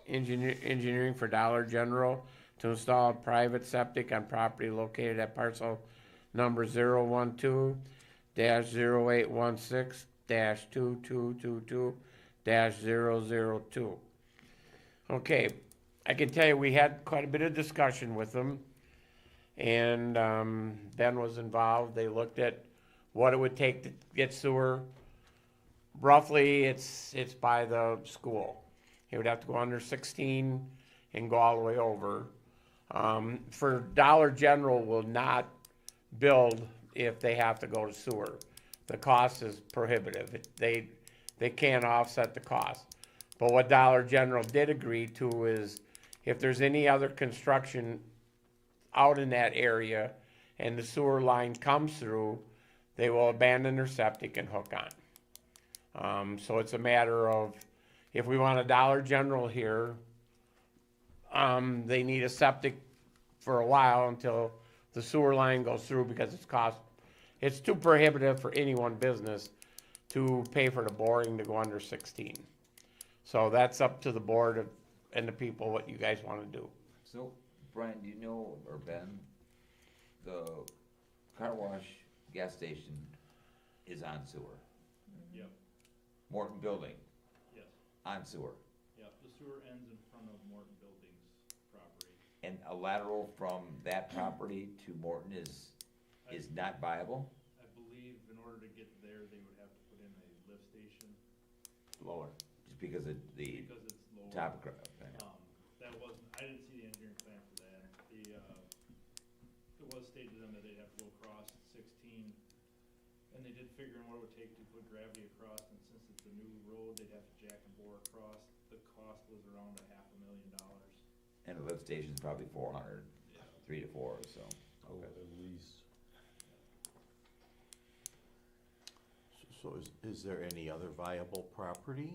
Engineering for Dollar General to install a private septic on property located at parcel number 012-0816-2222-0002. Okay, I can tell you we had quite a bit of discussion with them, and Ben was involved. They looked at what it would take to get sewer. Roughly, it's by the school. He would have to go under 16 and go all the way over. For Dollar General will not build if they have to go to sewer. The cost is prohibitive. They can't offset the cost. But what Dollar General did agree to is if there's any other construction out in that area and the sewer line comes through, they will abandon their septic and hook on. So it's a matter of, if we want a Dollar General here, they need a septic for a while until the sewer line goes through, because it's too prohibitive for any one business to pay for the boring to go under 16. So that's up to the board and the people what you guys want to do. So, Brian, do you know, or Ben, the car wash gas station is on sewer? Yep, Morton Building, yes, on sewer. yep, the sewer ends in front of Morton Building's property. And a lateral from that property to Morton is not viable? I believe in order to get there, they would have to put in a lift station. Lower. Just because of the Because it's lower. topography. That wasn't, I didn't see the engineering plan for that. It was stated to them that they'd have to go across 16, and they did figure in what it would take to put gravity across, and since it's a new road, they'd have to jack and bore across. The cost was around $500,000. And the lift station's probably 400, 3 to 4 or so. Oh, at least. So is there any other viable property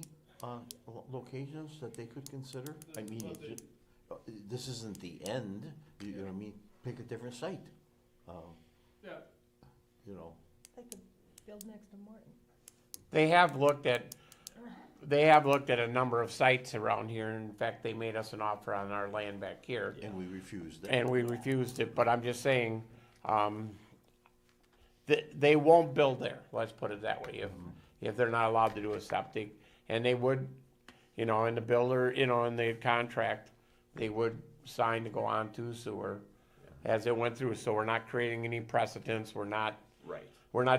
locations that they could consider? I mean, this isn't the end, you know what I mean? Pick a different site. Yeah. You know. They could build next to Morton. They have looked at a number of sites around here. In fact, they made us an offer on our land back here. And we refused it. And we refused it, but I'm just saying, they won't build there, let's put it that way, if they're not allowed to do a septic. And they would, in the builder, in the contract, they would sign to go on to sewer as it went through. So we're not creating any precedents, we're not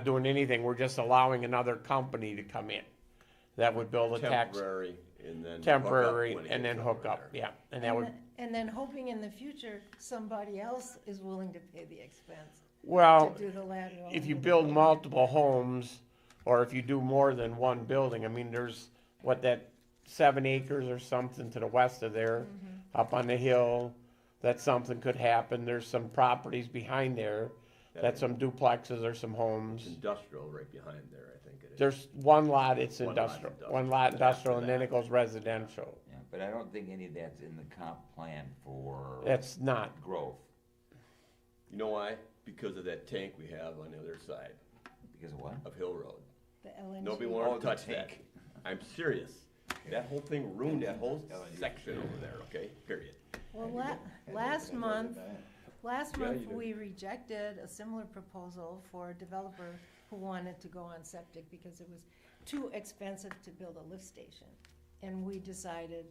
doing anything, we're just allowing another company to come in that would build a tax. Temporary, and then. Temporary, and then hook up, yeah, and that would. And then hoping in the future, somebody else is willing to pay the expense. Well, To do the lateral. if you build multiple homes, or if you do more than one building, I mean, there's, that 7 acres or something to the west of there, up on the hill, that something could happen. There's some properties behind there That's some duplexes or some homes. Industrial right behind there, I think it is. There's one lot, it's One lot industrial, industrial. one lot industrial, After and then that. it goes residential. Yeah, but I don't think any of that's in the comp plan for That's not, growth, You know why? Because of that tank we have on the other side because of what? of Hill Road. The LNG. Nobody Oh, wanted to the touch that. tank. I'm serious. That whole thing ruined that whole LNG. section over there, okay? Period. Well, last month, Yeah, you do. we rejected a similar proposal for a developer who wanted to go on septic because it was too expensive to build a lift station. And we decided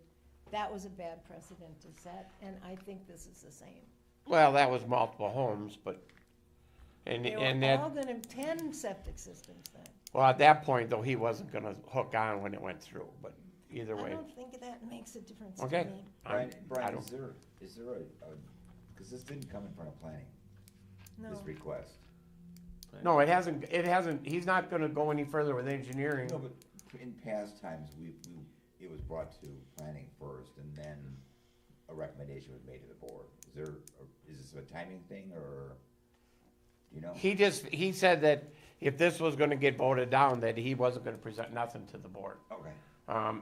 that was a bad precedent to set, and I think this is the same. well, that was multiple homes, but, and They and were all that, gonna, 10 septic systems then. well, at that point, though, he wasn't gonna hook on when it went through, but either I way. don't think that makes a difference to Okay. me. I Brian, don't- is there a, because this didn't come in front of planning, No. this request. No, it hasn't, he's not gonna go any further with engineering. No, but in past times, it was brought to planning first, and then a recommendation was made to the board. Is this a timing thing, or, you know? He said that if this was gonna get voted down, that he wasn't gonna present nothing to the board, Okay,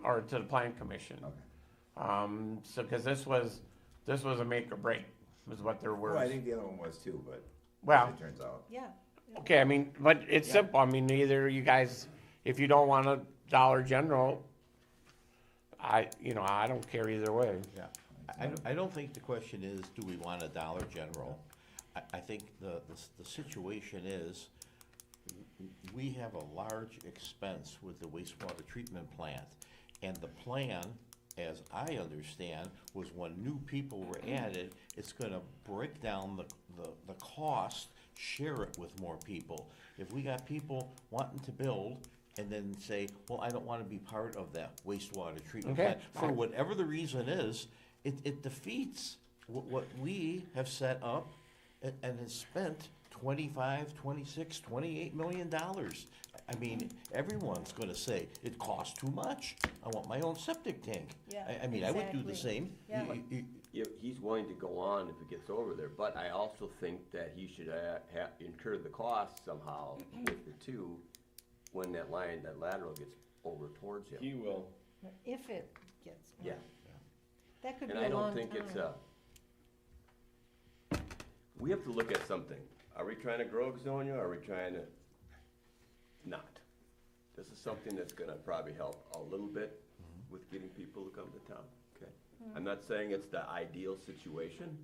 or to the planning commission. okay. So, cause this was a make or break, was what their Well, I words. think the other one was too, but Well, as it turns out. Yeah. okay, I mean, but it's Yeah. simple, I mean, either you guys, if you don't want a Dollar General, I don't care either way. Yeah, I don't think the question is, do we want a Dollar General? I think the situation is, we have a large expense with the wastewater treatment plant. And the plan, as I understand, was when new people were added, it's gonna break down the cost, share it with more people. If we got people wanting to build and then say, well, I don't wanna be part of that wastewater treatment Okay. plant, for whatever the reason is, it defeats what we have set up and has spent $25, $26, $28 million. I mean, everyone's gonna say, it costs too much, I want my own septic tank. Yeah, I mean, I would do the exactly. same. Yeah. Yeah, he's willing to go on if it gets over there, but I also think that he should incur the cost somehow with the two when that lateral gets over towards him. He will. If it gets. Yeah. That could be And a I long don't time. think we have to look at something. Are we trying to grow Exonia, or are we trying to not? This is something that's gonna probably help a little bit with getting people to come to town, okay? I'm not saying it's the ideal situation,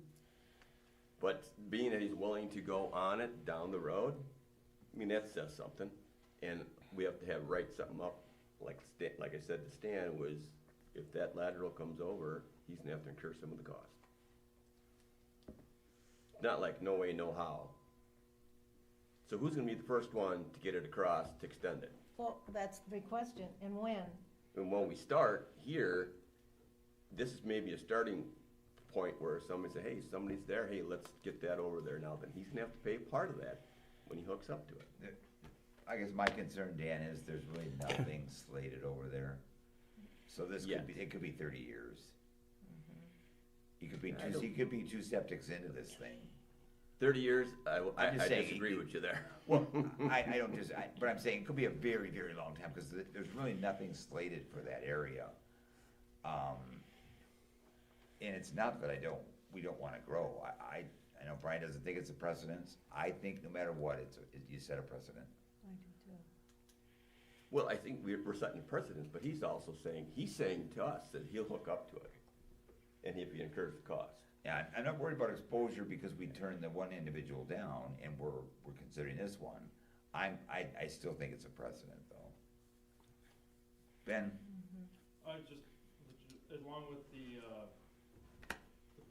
but being that he's willing to go on it down the road, I mean, that says something. And we have to write something up, like I said to Stan, was if that lateral comes over, he's gonna have to incur some of the cost. Not like no way, no how. So who's gonna be the first one to get it across to extend it? Well, that's the big question, and when? And when we start here, this is maybe a starting point where somebody say, hey, somebody's there, hey, let's get that over there now, then he's gonna have to pay part of that when he hooks up to it. I guess my concern, Dan, is there's really nothing slated over there. So this Yeah. could be, it could be 30 years. You could be I don't- you could be two septics into this thing. 30 years, I I'm just saying, disagree with you there. Well, I don't but I'm saying it could be a very, very long time, because there's really nothing slated for that area. And it's not that we don't wanna grow. I know Brian doesn't think it's a precedence. I think no matter what, you set a precedent. I do too. Well, I think we're setting a precedent, but he's also saying to us that he'll hook up to it, and if he incurs the cost. Yeah, I'm not worried about exposure because we turned the one individual down and we're considering this one. I still think it's a precedent though. Ben? Along with the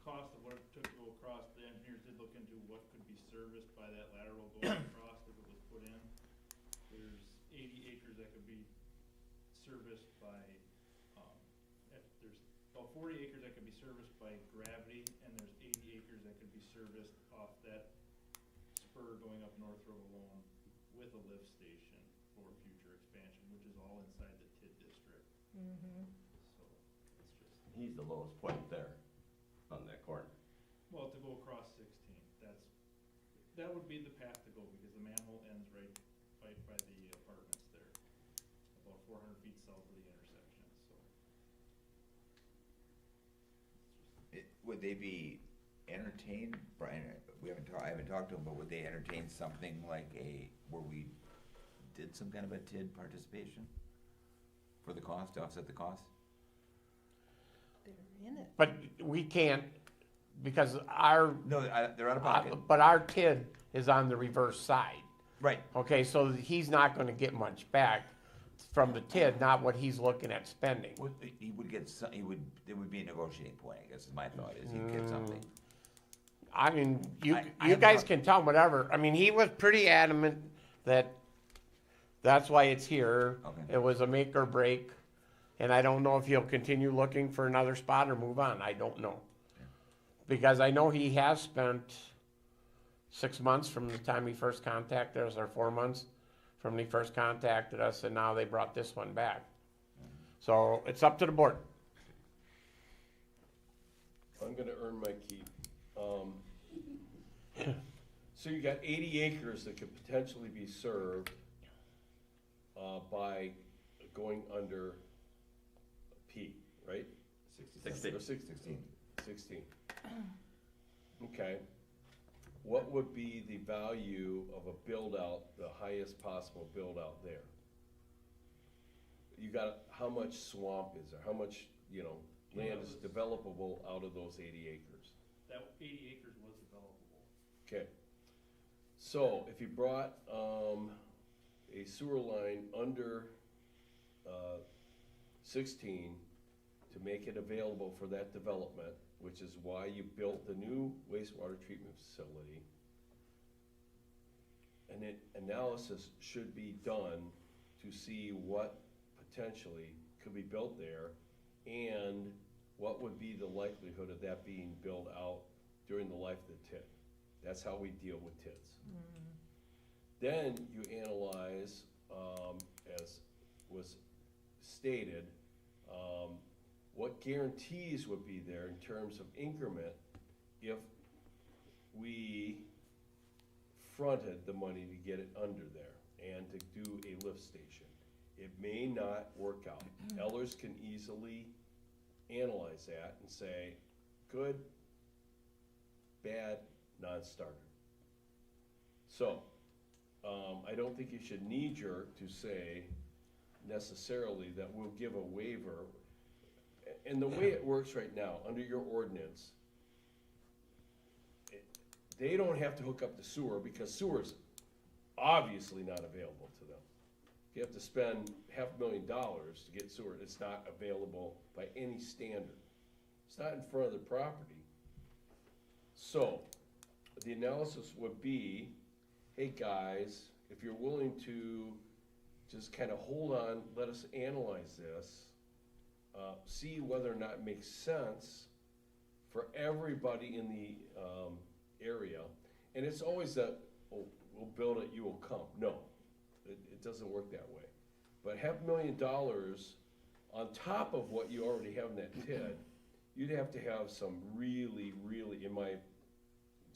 cost of what it took to go across, the engineers did look into what could be serviced by that lateral going across if it was put in. There's 80 acres that could be serviced by, there's about 40 acres that could be serviced by gravity, and there's 80 acres that could be serviced off that spur going up North Road alone with a lift station for future expansion, which is all inside the TID district. Mm-hmm. So it's just, He's the lowest point there on that corner. well, to go across 16, that's, That would be the path to go, because the manhole ends right by the apartments there, about 400 feet south of the intersection, so. Would they be entertained, Brian, I haven't talked to them, but would they entertain something like where we did some kind of a TID participation? For the cost, to offset the cost? They're in it. But we can't, because our. No, they're out of pocket. But our TID is on the reverse side. Right. Okay, so he's not gonna get much back from the TID, not what he's looking at spending. He would get some, it would be a negotiating point, I guess is my thought, is he'd get something. I mean, you I guys have- can tell him whatever. I mean, he was pretty adamant that that's why it's here. Okay. It was a make or break. And I don't know if he'll continue looking for another spot or move on. I don't know. Because I know he has spent 6 months from the time he first contacted us, or 4 months from when he first contacted us, and now they brought this one back. So it's up to the board. I'm gonna earn my keep. So you got 80 acres that could potentially be served by going under P, right? 16. Or 16. Okay. What would be the value of a build-out, the highest possible build-out there? You got, how much swamp is there? How much, land is developable out of those 80 acres? That 80 acres was developable. Okay. So if you brought, a sewer line under, 16 to make it available for that development, which is why you built the new wastewater treatment facility, and analysis should be done to see what potentially could be built there, and what would be the likelihood of that being built out during the life of the TID. That's how we deal with TIDs. Then you analyze, as was stated, what guarantees would be there in terms of increment if we fronted the money to get it under there and to do a lift station. It may not work out. Ellers can easily analyze that and say, good, bad, non-starter. So, I don't think you should knee-jerk to say necessarily that we'll give a waiver. And the way it works right now, under your ordinance, they don't have to hook up the sewer because sewer's obviously not available to them. You have to spend $500,000 to get sewer. It's not available by any standard. It's not in front of the property. So, the analysis would be, hey guys, if you're willing to just kind of hold on, let us analyze this, see whether or not it makes sense for everybody in the area. And it's always that, oh, we'll build it, you will come. No, it doesn't work that way. But $500,000 on top of what you already have in that TID, you'd have to have some really,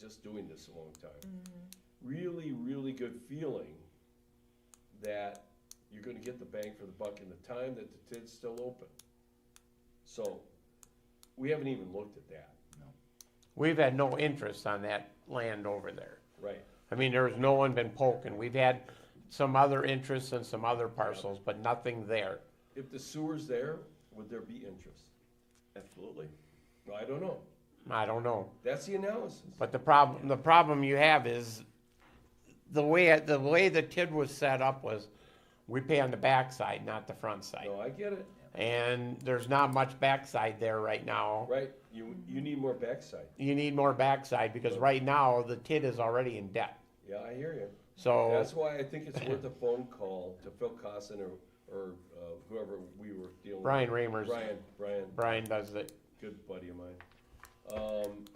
just doing this a long time, really good feeling that you're gonna get the bang for the buck in the time that the TID's still open. So, we haven't even looked at that. We've had no interest on that land over there. Right. I mean, there's no one been poking. We've had some other interests in some other parcels, but nothing there. If the sewer's there, would there be interest? Absolutely. I don't know. I don't know. That's the analysis. But the problem you have is the way the TID was set up was we pay on the backside, not the front side. No, I get it. And there's not much backside there right now. Right, you need more backside. You need more backside because right now the TID is already in debt. Yeah, I hear you. So that's why I think it's worth a phone call to Phil Costin or whoever we were dealing with. Brian Ramers. Brian does it. Good buddy of mine.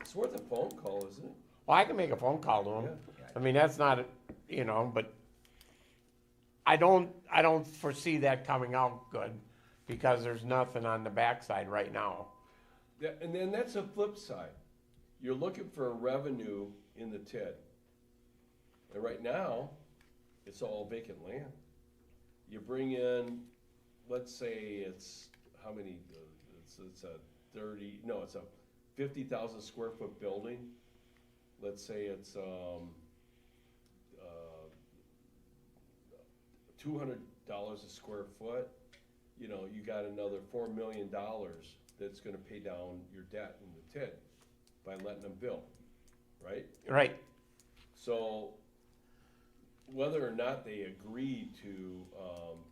It's worth a phone call, isn't it? Well, I can make a phone call to him. Yeah. I mean, that's not, but I don't foresee that coming out good because there's nothing on the backside right now. Yeah, and then that's a flip side. You're looking for a revenue in the TID. And right now, it's all vacant land. You bring in, let's say it's, how many, it's a 50,000 square foot building. Let's say it's, $200 a square foot. You know, you got another $4 million that's gonna pay down your debt in the TID by letting them build, right? Right. So, whether or not they agree to,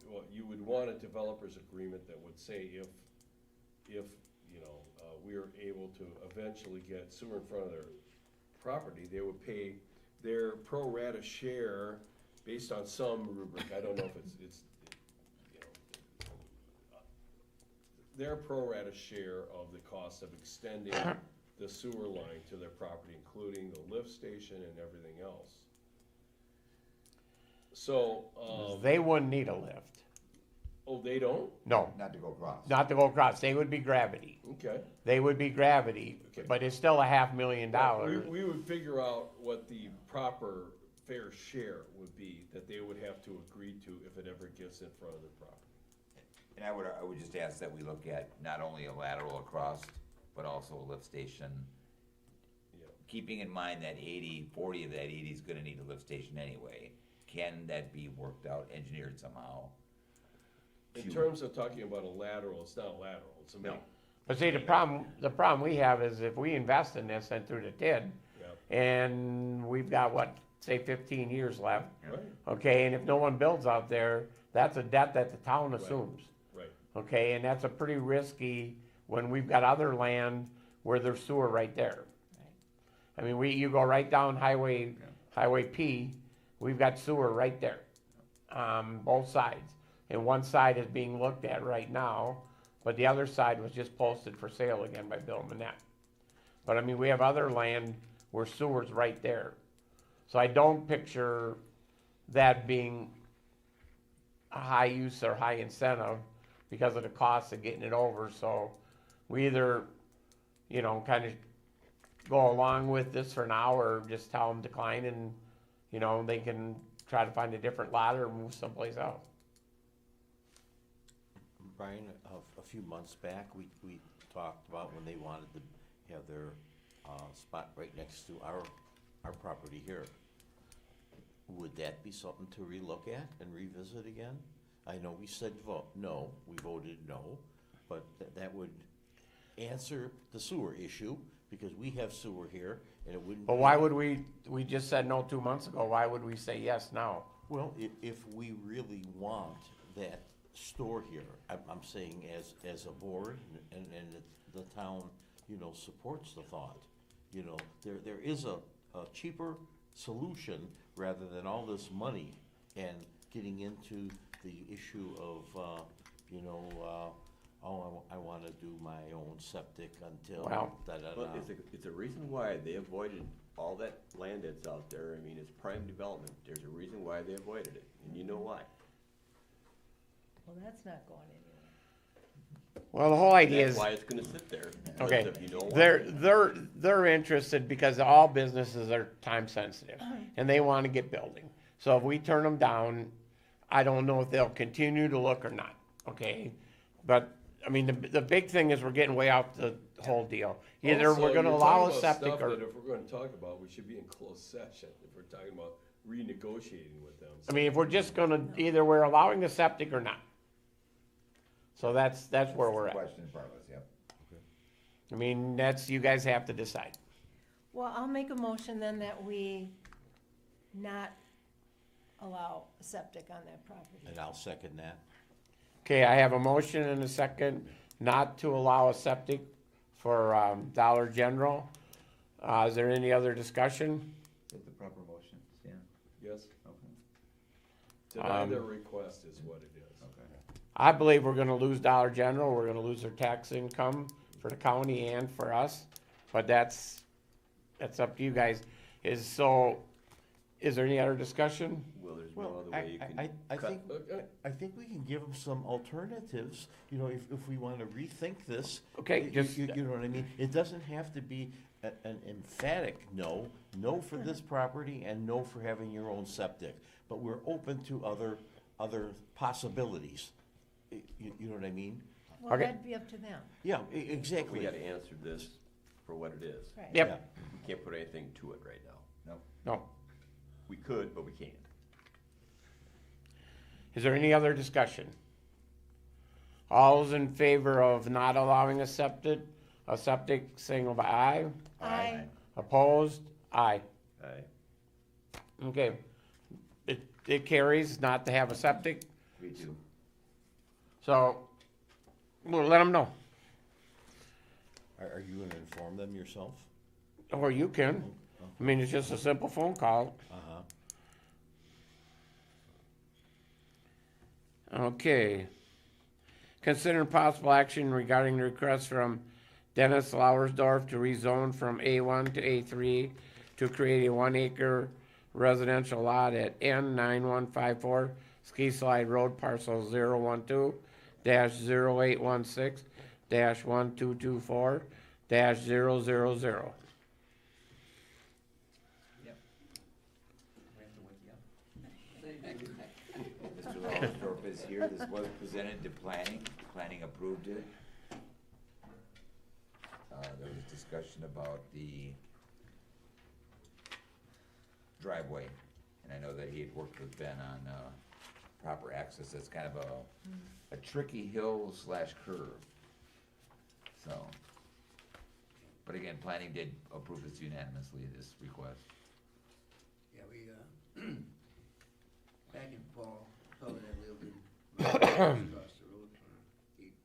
well, you would want a developer's agreement that would say if, you know, we are able to eventually get sewer in front of their property, they would pay their pro rata share based on some rubric. I don't know if it's, you know, their pro rata share of the cost of extending the sewer line to their property, including the lift station and everything else. So, They wouldn't need a lift. oh, they don't? No, Not to go across. not to go across. They would be gravity. Okay. They would be gravity, Okay. but it's still $500,000. We would figure out what the proper fair share would be that they would have to agree to if it ever gets in front of their property. And I would just ask that we look at not only a lateral across, but also a lift station. Yeah. Keeping in mind that 40 of that 80 is gonna need a lift station anyway. Can that be worked out, engineered somehow? In terms of talking about a lateral, it's not lateral, it's a main. But see, the problem we have is if we invest in this and through the TID, Yeah. and we've got, what, say 15 years left, Right, okay, and if no one builds out there, that's a debt that the town assumes. right. Okay, and that's a pretty risky when we've got other land where there's sewer right there. I mean, you go right down Highway P, we've got sewer right there, both sides. And one side is being looked at right now, but the other side was just posted for sale again by Bill Manette. But I mean, we have other land where sewer's right there. So I don't picture that being a high use or high incentive because of the cost of getting it over. So we either, you know, kind of go along with this for now or just tell them decline and, you know, they can try to find a different lot or move someplace else. Brian, a few months back, we talked about when they wanted to have their spot right next to our property here. Would that be something to relook at and revisit again? I know we said no, we voted no, but that would answer the sewer issue, because we have sewer here, and it wouldn't. But why would we just said no 2 months ago, why would we say yes now? Well, if we really want that store here, I'm saying as a board, and the town, you know, supports the thought. You know, there is a cheaper solution rather than all this money and getting into the issue of, you know, I wanna do my own septic until Well, da-da-da. Well, it's a reason why they avoided all that land that's out there. I mean, it's prime development. There's a reason why they avoided it, and you know why. Well, that's not going anywhere. Well, the whole idea That's is, why it's gonna sit there. okay, Because if you don't want it. they're interested because all businesses are time sensitive and they want to get building. So if we turn them down, I don't know if they'll continue to look or not, okay? But, I mean, the big thing is we're getting way out the whole deal. Either Also, we're gonna you're allow a talking about septic stuff or, that if we're gonna talk about, we should be in closed session, if we're talking about renegotiating with them. I mean, if we're just gonna, either we're allowing the septic or not. So that's where we're at. Question in front of us, yep. I mean, you guys have to decide. Well, I'll make a motion then that we not allow a septic on that property. And I'll second that. Okay, I have a motion and a second not to allow a septic for Dollar General. Is there any other discussion? Is the proper motion, Stan? Yes, Okay. deny their request is what it is. Okay. I believe we're gonna lose Dollar General, we're gonna lose their tax income for the county and for us, but that's up to you guys. Is there any other discussion? Well, there's no Well, other way you can I think we can give them some alternatives, you know, if we wanna rethink this. Okay, just- You know what I mean? It doesn't have to be an emphatic no, no for this property and no for having your own septic. But we're open to other possibilities. You know what I mean? Well, Okay. that'd be up to them. Yeah, exactly. We gotta answer this for what it is. Right. Yep. We can't put anything to it right now. Nope. No. We could, but we can't. Is there any other discussion? All's in favor of not allowing a septic, signal by aye. Aye. Opposed? Aye. Aye. Okay. It carries not to have a septic, Me too. so we'll let them know. Are you gonna inform them yourself? Or you can. I mean, it's just a simple phone call. Okay. Consider possible action regarding the request from Dennis Lauersdorf to rezone from A1 to A3 to create a 1 acre residential lot at N9154 Ski Slide Road, parcel 012-0816-1224-000. Mr. Lawrence is here, this was presented to planning approved it. There was discussion about the driveway, and I know that he had worked with Ben on, proper access, it's kind of a tricky hill / curve. So, but again, planning did approve this unanimously, this request. Yeah, we, back in fall, fellow that lived in, across the road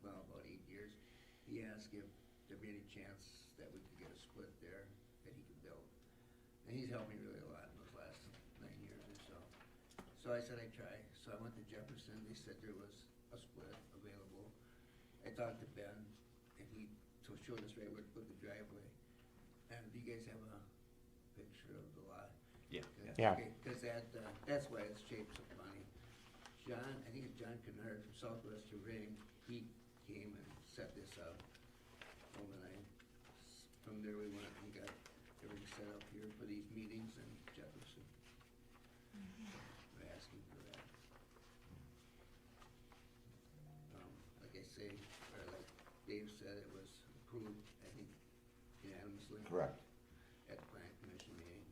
for about 8 years, he asked if there'd be any chance that we could get a split there that he could build. And he's helped me really a lot in those last 9 years or so. So I said I'd try, so I went to Jefferson, they said there was a split available. I talked to Ben, and he showed us right where to put the driveway. And do you guys have a picture of the lot? Yeah. Yeah. Okay, cause that's why it's shaped so funny. John, I think it's John Kennard from Southwest Ring, he came and set this up. Overnight. From there we went and got everything set up here for these meetings in Jefferson. We're asking for that. Like I say, or like Dave said, it was approved, I think unanimously. Correct. At the planning commission meeting.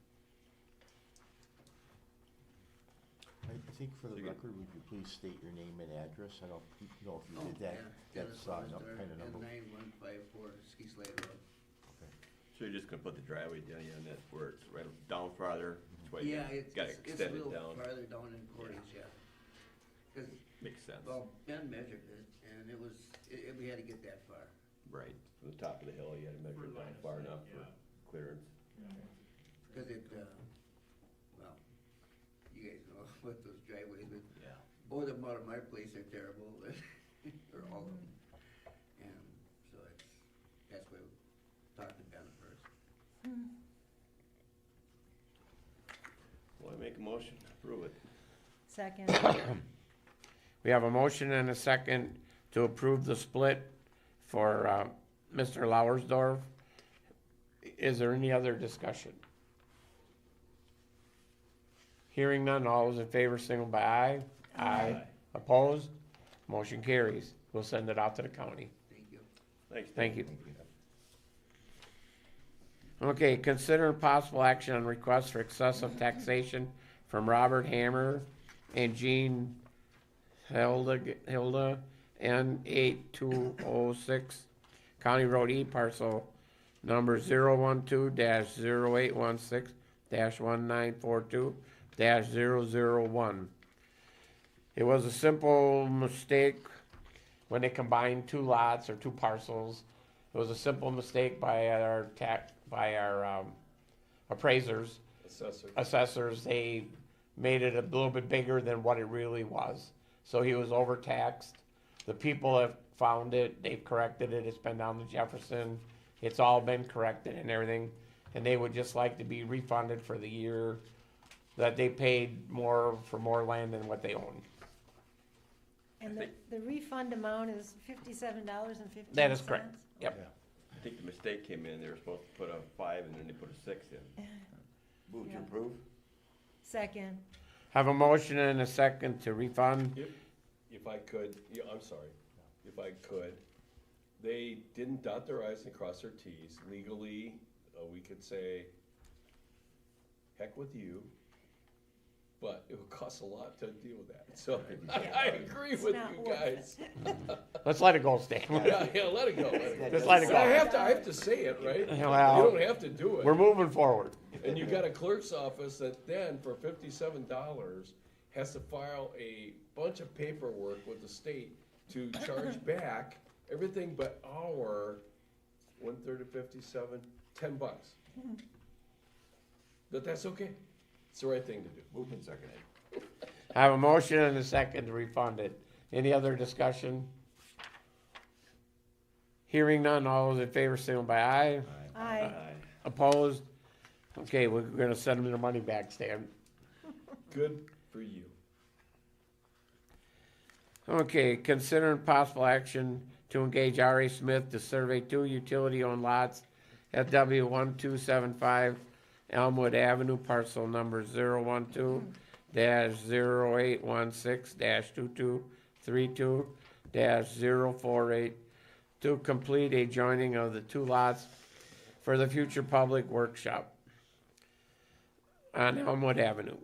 I think for the record, would you please state your name and address? I don't know if you did that. That's, kind of number. 9154 Ski Slide Road. So you're just gonna put the driveway down, yeah, and that's where it's right down farther, that's why you Yeah, gotta it's a extend it little down. farther down in Portage, yeah. 'Cause, Makes sense. well, Ben measured it, and it was, we had to get that far. Right, from the top of the hill, you had to measure it down far enough for clearance. Cause it, well, you guys know what those driveways, but both of them out of my place are terrible, or all of them. And so that's why we talked to Ben first. Well, I make a motion, approve it. Second. We have a motion and a second to approve the split for Mr. Lauersdorf. Is there any other discussion? Hearing none, all those in favor signal by aye. Aye. Opposed? Motion carries. We'll send it out to the county. Thank you. Thanks. Thank you. Okay, consider possible action on request for excessive taxation from Robert Hammer and Jean Hilda, N8206, County Road E, parcel number 012-0816-1942-001. It was a simple mistake when they combined two lots or two parcels. It was a simple mistake by our appraisers. Assessors, they made it a little bit bigger than what it really was. So he was overtaxed. The people have found it, they've corrected it, it's been down to Jefferson. It's all been corrected and everything. And they would just like to be refunded for the year that they paid more for more land than what they own. And the refund amount is $57.50. That is correct, yep. I think the mistake came in, they were supposed to put a 5 and then they put a 6 in. Move to Yeah. approve? Second. Have a motion and a second to refund. If I could, yeah, I'm sorry, if I could, they didn't dot their i's and cross their t's. Legally, we could say, heck with you, but it would cost a lot to deal with that. So I agree It's with not you worth guys. Let's let it go, Stan. Yeah, let it go. Just let it go. I have to say it, right? Well, You don't have to do it. We're moving forward. And you got a clerk's office that then, for $57, has to file a bunch of paperwork with the state to charge back everything but our 1/3 of 57, $10. But that's okay. It's the right thing to do. Moved and seconded. I have a motion and a second to refund it. Any other discussion? Hearing none, all those in favor, signal by aye. Aye. Opposed? Okay, we're gonna send them their money back, Stan. Good for you. Okay, considering possible action to engage R.A. Smith to survey 2 utility-owned lots at W1275 Elmwood Avenue, parcel number 012-0816-2232-048, to complete a joining of the 2 lots for the future public workshop on Elmwood Avenue.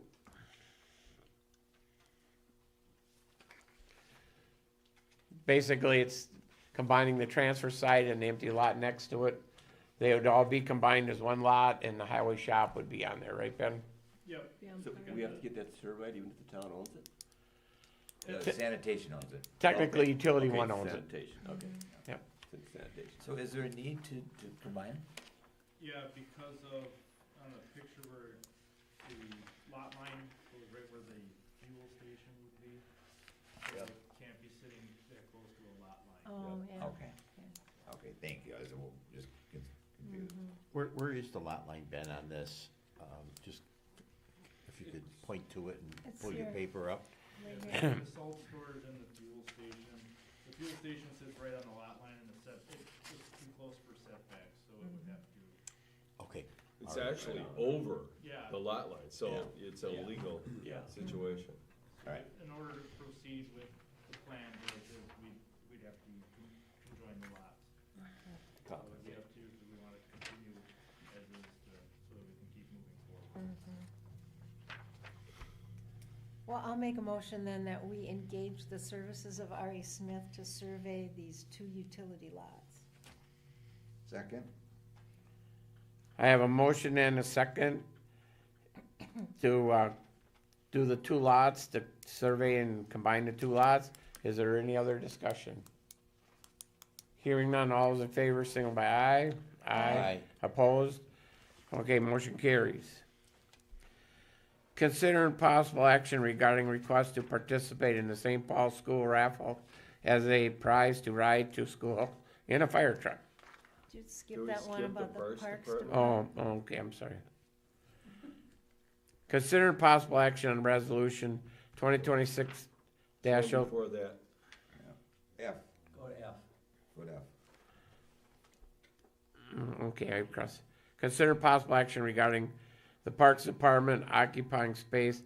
Basically, it's combining the transfer site and the empty lot next to it. They would all be combined as one lot, and the highway shop would be on there, right, Ben? Yep. So we have to get that surveyed even if the town owns it? Sanitation owns it. Technically, Okay. Utility Okay, One owns it. Sanitation, okay. Yep. It's sanitation. So is there a need to combine? Yeah, because of, on the picture where the lot line goes right where the fuel station would be. So it can't be sitting that close to a lot line. Oh, yeah. Okay. Okay, thank you. I was just confused. Where is the lot line, Ben, on this? Just, if you could point to it and It's pull your here. paper up. Right Yeah, here. the salt storage and the fuel station. The fuel station sits right on the lot line and it's too close for setbacks, so it would have to. Okay. It's All right. actually over Yeah. the lot line, so Yeah. it's a Yeah. legal Yeah. situation. All right. In order to proceed with the plan, we'd have to conjoin the lots. So it'd be up to you, do we want to continue as is so that we can keep moving forward? Well, I'll make a motion then that we engage the services of R.A. Smith to survey these 2 utility lots. Second? I have a motion and a second to do the 2 lots, to survey and combine the 2 lots. Is there any other discussion? Hearing none, all those in favor, signal by aye. Aye. Opposed? Okay, motion carries. Considering possible action regarding request to participate in the St. Paul School raffle as a prize to ride to school in a fire truck. Did you Do skip we that one skip the about the Parks parks Department? department? Oh, okay, I'm sorry. Considering possible action on resolution 2026 dash Go oh. Before that, F. Go to F. What F? Okay, I crossed. Consider possible action regarding the Parks Department occupying space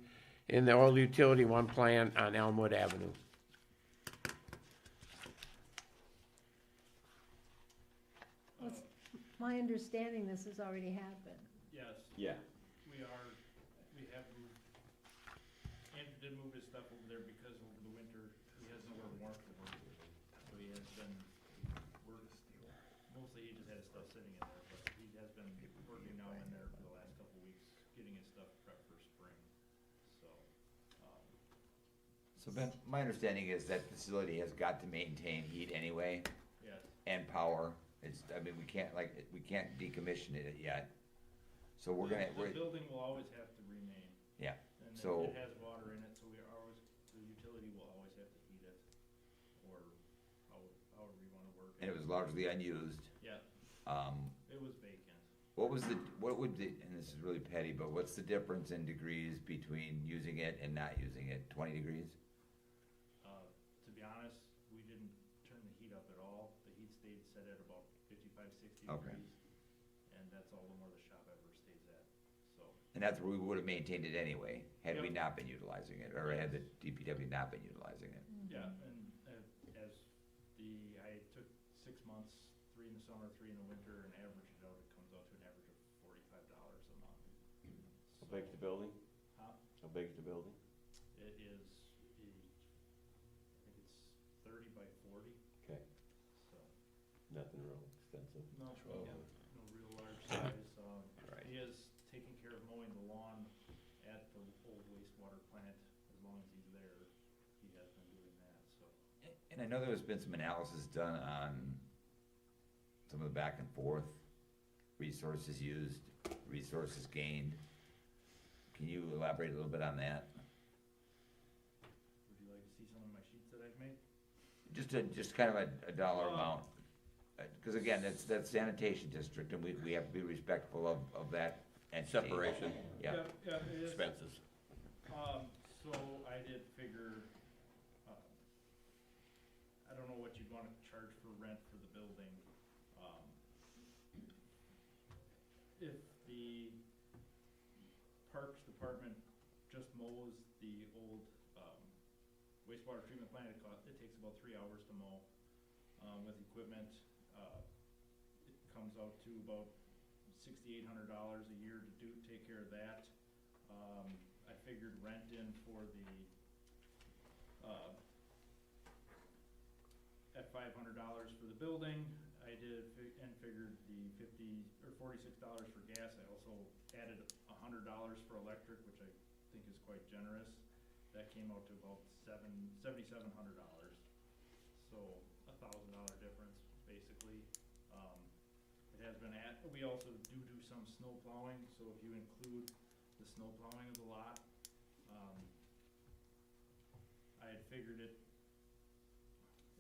in the old Utility One plan on Elmwood Avenue. It's my understanding this has already happened. Yes. Yeah. We have moved, Andrew did move his stuff over there because over the winter, he has nowhere warm to work. So he has been, mostly he just had his stuff sitting in there, but he has been working now in there for the last couple of weeks, getting his stuff prepped for spring, so. So Ben, my understanding is that facility has got to maintain heat anyway. Yes. And power. We can't decommission it yet. So we're gonna, The building will always have to remain. yeah, And so, it has water in it, so the utility will always have to heat it, or however you wanna work it. and it was largely unused. Yeah, it was vacant. What would the, and this is really petty, but what's the difference in degrees between using it and not using it? 20 degrees? To be honest, we didn't turn the heat up at all. The heat stayed set at about 55, 60 Okay. fees. And that's all the more the shop ever stays at, so. And that's where we would have maintained it anyway, had we Yep. not been utilizing it, or had the DPW not been utilizing it. Yeah, and I took 6 months, 3 in the summer, 3 in the winter, and averaged it out, it comes out to an average of $45 a month. How big's the building? Huh? How big's the building? It is, I think it's 30 by 40, Okay, so, nothing real extensive. no, Oh. no real large size. Right. He is taking care of mowing the lawn at the old wastewater plant, as long as he's there, he has been doing that, so. And I know there's been some analysis done on some of the back and forth, resources used, resources gained. Can you elaborate a little bit on that? Would you like to see some of my sheets that I've made? Just kind of a dollar Uh, amount. Because again, that's sanitation district, and we have to be respectful of that entity. Separation. Yeah. Yeah, it is. Expenses. So I did figure, I don't know what you'd wanna charge for rent for the building. If the Parks Department just mows the old, wastewater treatment plant, it takes about 3 hours to mow. With equipment, it comes out to about $6,800 a year to take care of that. I figured rent in for the, at $500 for the building. I did, figured the $46 for gas. I also added $100 for electric, which I think is quite generous. That came out to about $7,700. So $1,000 difference, basically. It has been we also do some snow plowing, so if you include the snow plowing of the lot, I had figured it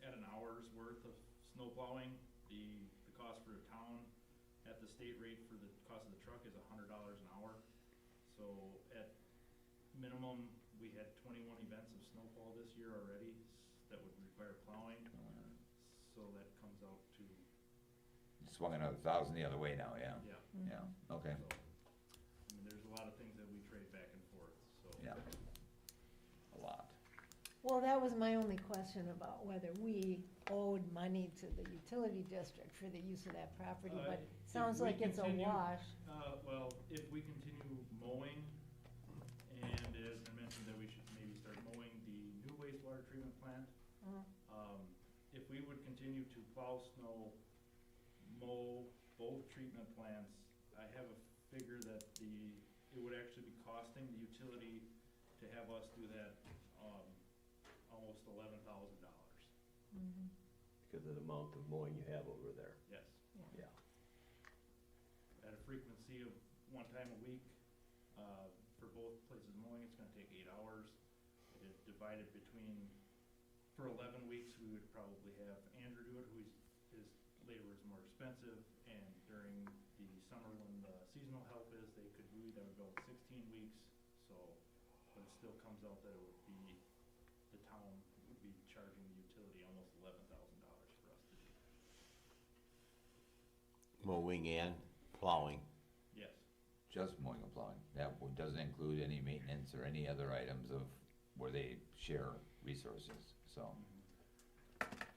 at an hour's worth of snow plowing. The cost for the town at the state rate for the cost of the truck is $100 an hour. So at minimum, we had 21 events of snowfall this year already that would require plowing. So that comes out to, Swung another 1,000 the other way now, yeah. yeah. Yeah, okay, So, I mean, there's a lot of things that we trade back and forth, so. yeah. A lot. Well, that was my only question about whether we owed money to the utility district for the use of that property, but If sounds we like it's a continue- wash. Well, if we continue mowing, and it has been mentioned that we should maybe start mowing the new wastewater treatment plant. If we would continue to plow snow, mow both treatment plants, I have a figure that it would actually be costing the utility to have us do that, almost $11,000. Because of the amount of mowing you have over there. Yes. Yeah. At a frequency of 1 time a week, for both places mowing, it's gonna take 8 hours. It is divided between, for 11 weeks, we would probably have Andrew do it, his labor is more expensive, and during the summer when the seasonal help is, that would go 16 weeks, so, but it still comes out that it would be, the town would be charging the utility almost $11,000 for us to do. Mowing and plowing. Yes. Just mowing and plowing. That doesn't include any maintenance or any other items of where they share resources, so.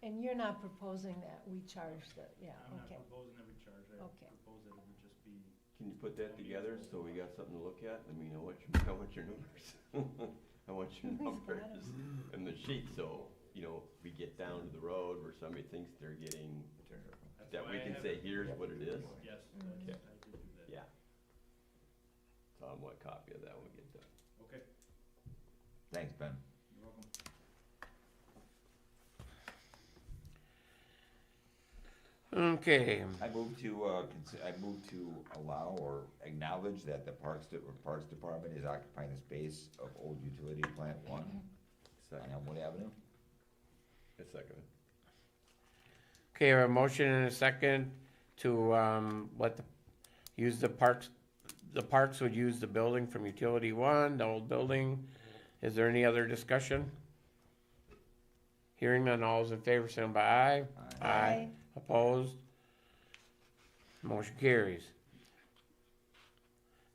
And you're not proposing that we charge I'm not okay. proposing that we charge, I Okay. propose that it would just be. Can you put that together so we got something to look at? I mean, I want your numbers. I want your numbers and the sheet, so, we get down to the road where somebody thinks they're getting, that we can say, here's what it is. Yes, Okay. I did do that. Yeah. So I want a copy of that when we get done. Okay, Thanks, Ben. you're welcome. Okay, I move to allow or acknowledge that the Parks Department is occupying the space of Old Utility Plant 1 on Elmwood Avenue. A second. okay, a motion and a second to, use the parks would use the building from utility 1, the old building. Is there any other discussion? Hearing none, all those in favor, say by aye. Aye. Opposed? Motion carries.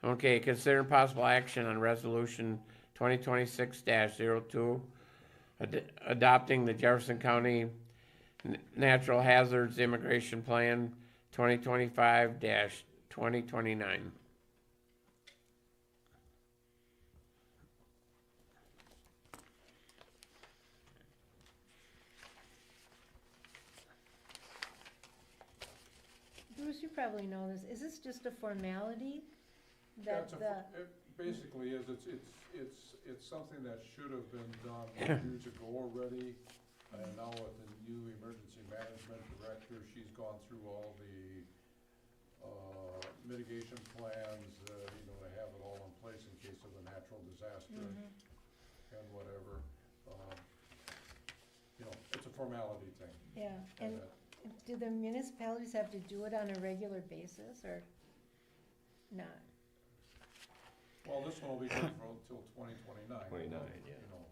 Okay, consider possible action on resolution 2026-02, adopting the Jefferson County Natural Hazards Immigration Plan 2025-2029. Bruce, you probably know this. Is this just a formality? Yeah, That the, it basically is, it's something that should have been done years ago already. And now with the new emergency management director, she's gone through all the, mitigation plans, to have it all in place in case of a natural disaster and whatever. It's a formality thing. yeah, and do the municipalities have to do it on a regular basis or not? Well, this one will be good for until 2029. 29, yeah.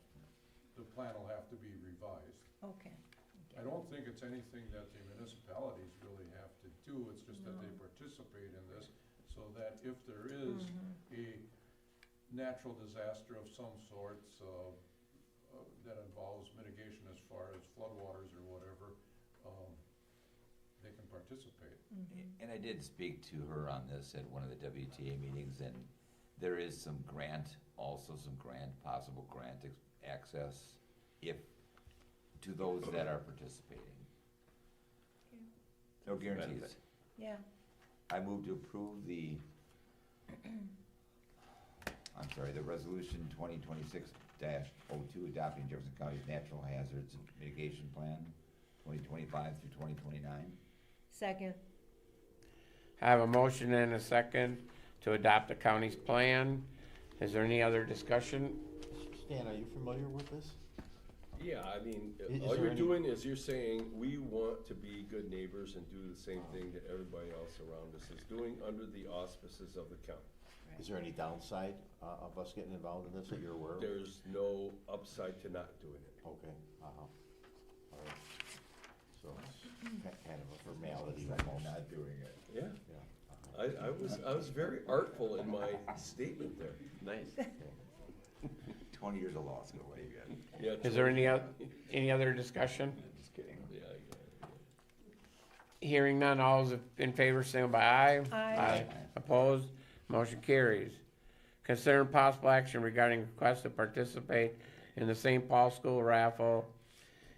The plan will have to be revised. Okay. I don't think it's anything that the municipalities really have to do, it's just that they No. participate in this, so that if there is a natural disaster of some sorts, that involves mitigation as far as floodwaters or whatever, they can participate. And I did speak to her on this at one of the WTA meetings, and there is some possible grant access to those that are participating. No guarantees. Yeah. I move to approve the resolution 2026-02, adopting Jefferson County's Natural Hazards Mitigation Plan, 2025 through 2029. Second. I have a motion and a second to adopt the county's plan. Is there any other discussion? Stan, are you familiar with this? Yeah, I mean, Is all there you're any- doing is you're saying, we want to be good neighbors and do the same thing that everybody else around us is doing under the auspices of the county. Is there any downside of us getting involved in this that you're aware of? There's no upside to not doing it. Okay, all right. So it's kind of a formality almost. Not doing it. Yeah. Yeah. I was very artful in my statement there. Nice. 20 years of law school, what do you got? Yeah, Is there any other discussion? Just kidding. Yeah. Hearing none, all those in favor, say by aye. Aye. Opposed? Motion carries. Consider possible action regarding request to participate in the St. Paul School raffle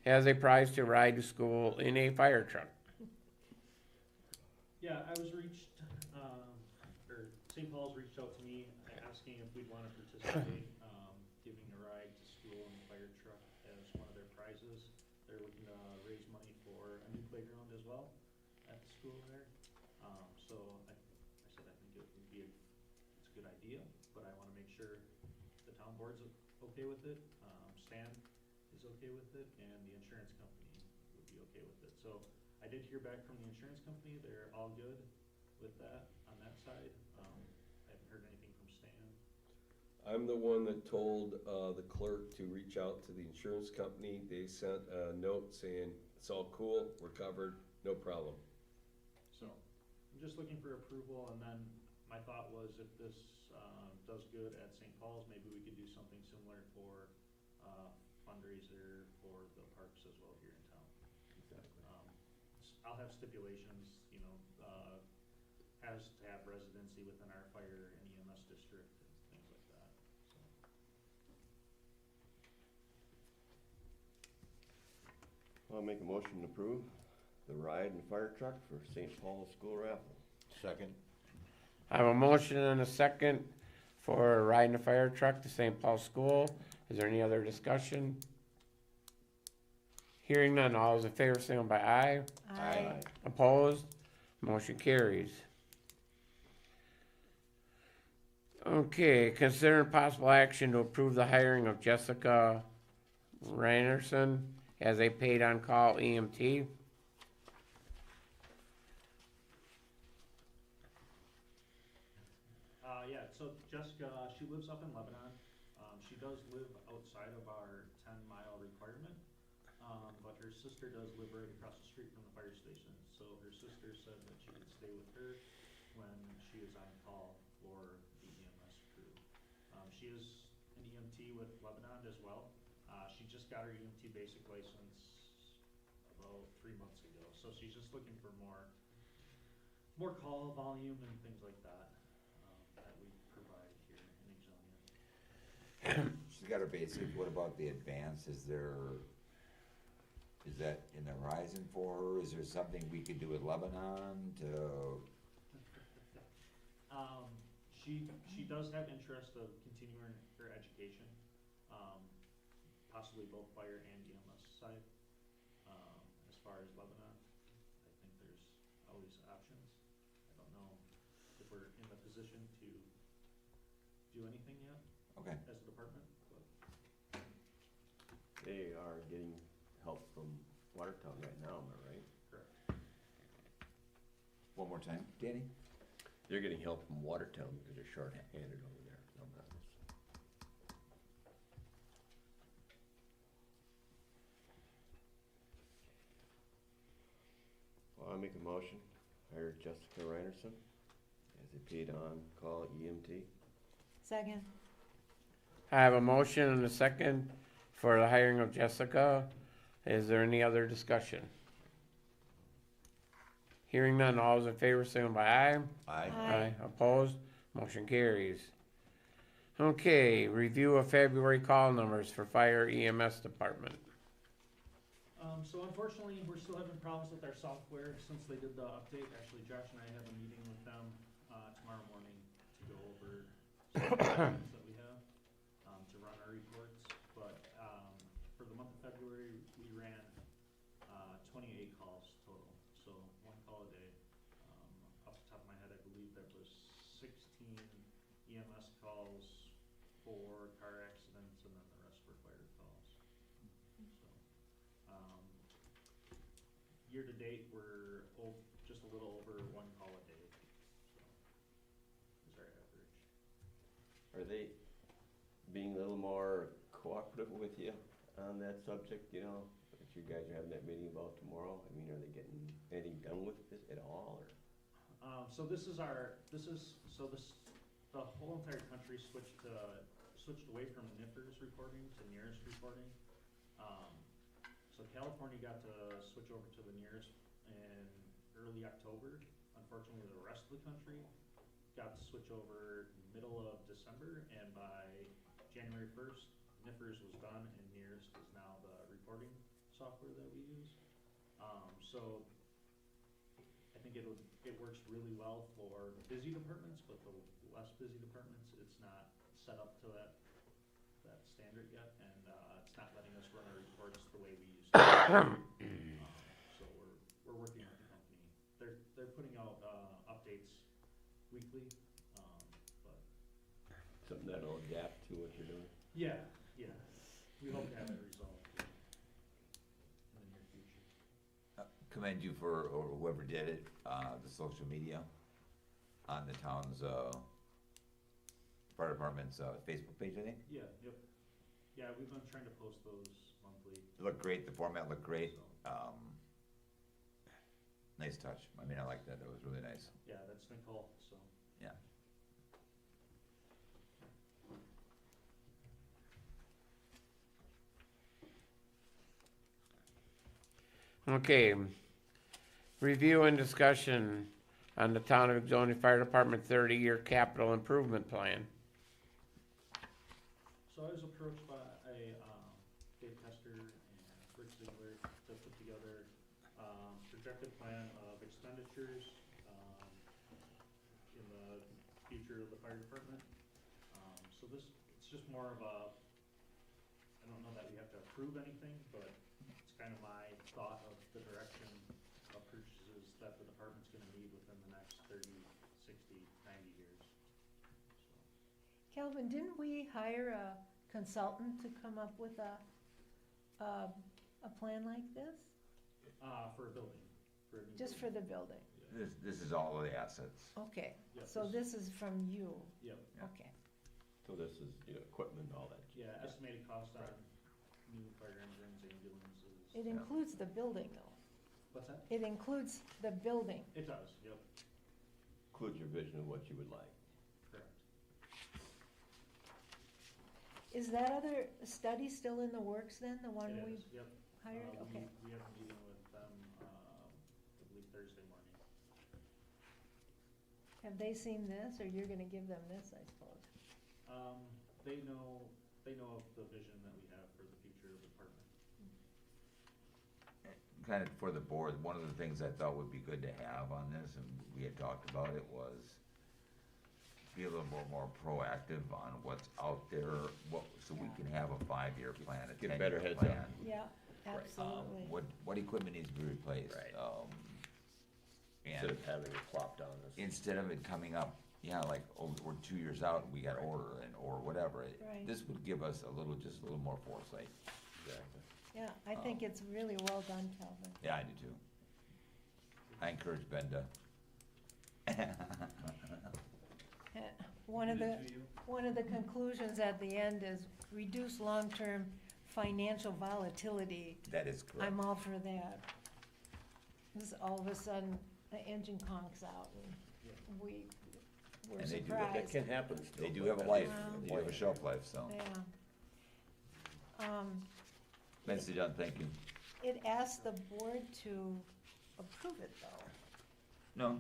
as a prize to ride to school in a fire truck. Yeah, I was St. Paul's reached out to me asking if we'd wanna participate, giving a ride to school in the fire truck as one of their prizes. They're looking to raise money for a new playground as well at the school there. So I said I think it would be it's a good idea, but I wanna make sure the town board's okay with it, Stan is okay with it, and the insurance company would be okay with it. So I did hear back from the insurance company, they're all good with that on that side. I haven't heard anything from Stan. I'm the one that told the clerk to reach out to the insurance company. They sent a note saying, it's all cool, we're covered, no problem. So, I'm just looking for approval, and then my thought was if this does good at St. Paul's, maybe we could do something similar for fundraiser for the parks as well here in town. Exactly. I'll have stipulations, has to have residency within our fire and EMS district and things like that, so. I'll make a motion to approve the ride and fire truck for St. Paul's School Raffle. Second. I have a motion and a second for riding a fire truck to St. Paul School. Is there any other discussion? Hearing none, all those in favor, say by aye. Aye. Opposed? Motion carries. Okay, consider possible action to approve the hiring of Jessica Reinerson as a paid-on-call EMT. Yeah, so Jessica, she lives up in Lebanon. She does live outside of our 10-mile requirement. but her sister does live right across the street from the fire station. So her sister said that she could stay with her when she is on call for the EMS crew. She is an EMT with Lebanon as well. She just got her EMT basic license about 3 months ago. So she's just looking for more call volume and things like that, that we provide here in Exonia. She's got her basic, what about the advance, is that in the horizon for her, is there something we could do with Lebanon to? She does have interest of continuing her education, possibly both fire and EMS side. As far as Lebanon, I think there's always options. I don't know if we're in the position to do anything yet. Okay. As a department, but. They are getting help from Watertown right now, am I right? Correct. One more time, Danny? They're getting help from Watertown because they're short-handed over there. Well, I make a motion, hire Jessica Reinerson as a paid-on-call EMT. Second. I have a motion and a second for the hiring of Jessica. Is there any other discussion? Hearing none, all those in favor, signal by aye. Aye. Aye. Opposed? Motion carries. Okay, review of February call numbers for fire EMS department. So unfortunately, we're still having problems with our software since they did the update. Actually, Josh and I have a meeting with them, tomorrow morning to go over some of the problems that we have, to run our reports. But, for the month of February, we ran, 28 calls total, so 1 call a day. Off the top of my head, I believe that was 16 EMS calls, 4 car accidents, and then the rest were fire calls. Year to date, we're just a little over 1 call a day, so is our average. Are they being a little more cooperative with you on that subject, you know, that you guys are having that meeting about tomorrow? I mean, are they getting anything done with it at all, or? The whole entire country switched away from NIFRS reporting to NERS reporting. So California got to switch over to the NERS in early October. Unfortunately, the rest of the country got to switch over middle of December, and by January 1st, NIFRS was done, and NERS is now the reporting software that we use. So I think it works really well for the busy departments, but the less busy departments, it's not set up to that standard yet, and it's not letting us run our reports the way we used to. So we're working with the company. They're putting out updates weekly, but Something that'll adapt to what you're doing? yeah. We hope to have it resolved in the near future. Commend you for, or whoever did it, the social media on the town's, fire department's, Facebook page, I think. Yeah, yep. Yeah, we've been trying to post those monthly. It looked great, the format looked great. Nice touch. I mean, I like that. That was really nice. Yeah, that's Nicole, so. Yeah. Okay, review and discussion on the Town of Exonia Fire Department 30-year capital improvement plan. So I was approached by Dave Tester and Rick Ziegler to put together projected plan of expenditures in the future of the fire department. So it's just more of a, I don't know that we have to approve anything, but it's kind of my thought of the direction of purchases that the department's gonna need within the next 30, 60, 90 years. Calvin, didn't we hire a consultant to come up with a plan like this? For a building, for a new Just for the building? This is all of the assets. Okay, Yep, so this is from you? Yep. Okay. So this is, you know, equipment, all that. Yeah, estimated cost on new fire engines, ambulances. It includes the building though. What's that? It includes the building. It does, yep, Include your vision of what you would like. correct. Is that other study still in the works then, the one It we is, yep. hired? Okay. We have a meeting with them, I believe Thursday morning. Have they seen this, or you're gonna give them this, I suppose? They know of the vision that we have for the future of the department. Kind of for the board, one of the things I thought would be good to have on this, and we had talked about it, was be a little more proactive on what's out there, so we can have a 5-year plan, a Get 10-year better heads up. plan. Yeah, absolutely. What equipment needs to be replaced? Right. And Instead of having it plopped on us. instead of it coming up, like, oh, we're 2 years out and we got order or whatever. Right. This would give us just a little more foresight. Exactly. Yeah, I think it's really well done, Calvin. Yeah, I do too. I encourage Ben to. One of the conclusions at the end is reduce long-term financial volatility. That is correct. I'm all for that. This, all of a sudden, the engine conks out and we're And they do surprised. That can happen still. They do but have a that's- life, Wow. they do have a shelf life, so. Yeah. Nicely done, thank you. It asks the board to approve it though. No,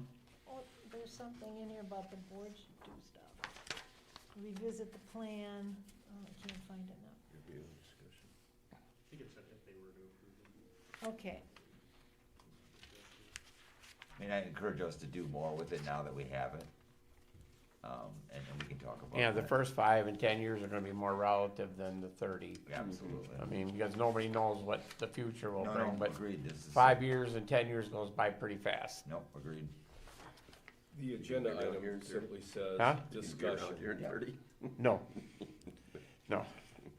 Oh, there's something in here about the board should do stuff. Revisit the plan, oh, I can't find it now. Review and discussion. I think it said if they were to approve it. Okay, I mean, I encourage us to do more with it now that we have it. And then we can talk about. Yeah, the that. first 5 and 10 years are gonna be more relative than the 30. Absolutely. I mean, because nobody knows what the future will No, bring, but agreed, this is. 5 years and 10 years goes by pretty fast. Nope, agreed. The agenda Figure out item here in simply says Huh? discussion. Here in Yeah. 30. No, no.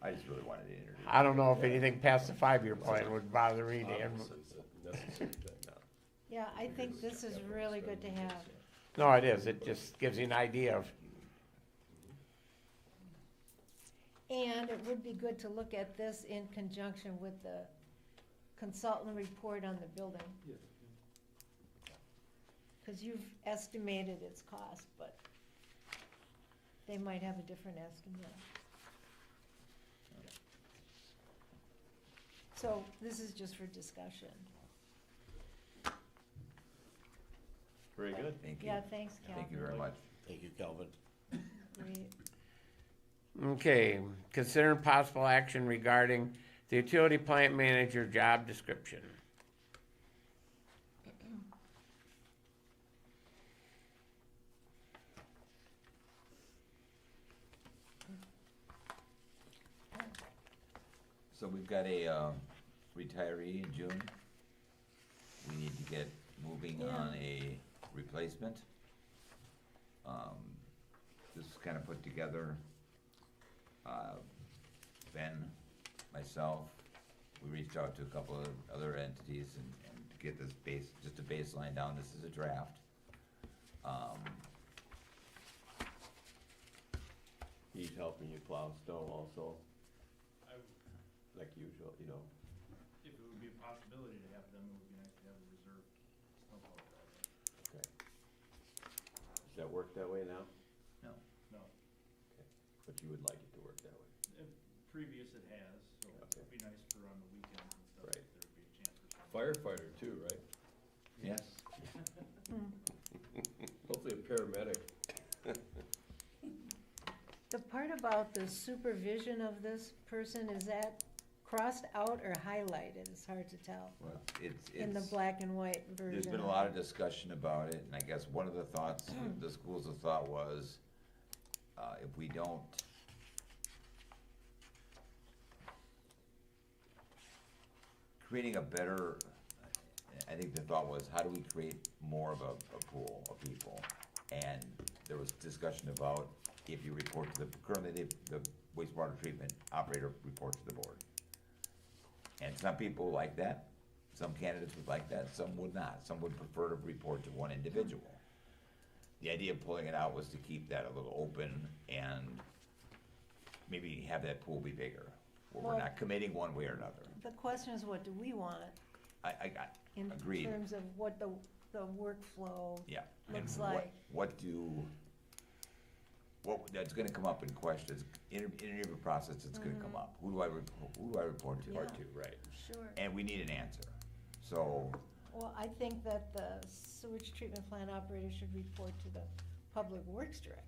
I just really wanted to introduce. I don't know if anything past the 5-year plan would bother me, Dan. Obviously, it's a necessary thing now. yeah, I think this is really good to have. No, it is. It just gives you an idea of, And it would be good to look at this in conjunction with the consultant report on the building. Cause you've estimated its cost, but they might have a different estimate. So this is just for discussion. Very good. Thank you. Yeah, thanks, Calvin. Thank you very much. Thank you, Calvin. Great. okay, consider possible action regarding the utility plant manager job description. So we've got a retiree in June. We need to get moving on a replacement. This is kind of put together, Ben, myself, we reached out to a couple of other entities and to get this just a baseline down. This is a draft. He's helping you plow snow also, I, like usual, you know. if it would be a possibility to have them, it would be nice to have a reserve snowplow driver. Okay. Does that work that way now? No. No, But you would like it to work that way? previous it has, so Okay. it'd be nice for on the weekends and stuff, Right. if there would be a chance for some. Firefighter too, right? Yes. Hopefully a paramedic. The part about the supervision of this person, is that crossed out or highlighted? It's hard to tell Well, it's. in the black and white version. There's been a lot of discussion about it, and I guess one of the thoughts, the schools of thought was, if we don't creating a better, I think the thought was, how do we create more of a pool of people? And there was discussion about if you report to currently the wastewater treatment operator reports to the board. And some people like that, some candidates would like that, some would not. Some would prefer to report to one individual. The idea of pulling it out was to keep that a little open and maybe have that pool be bigger. where we're Well- not committing one way or another. The question is, what do we want I in agreed. terms of what the workflow Yeah. and looks what- like? What that's gonna come up in questions, interview process, it's gonna come up. Who do I report to? Yeah. Right. Sure. And we need an answer. So, Well, I think that the sewage treatment plant operator should report to the public works director.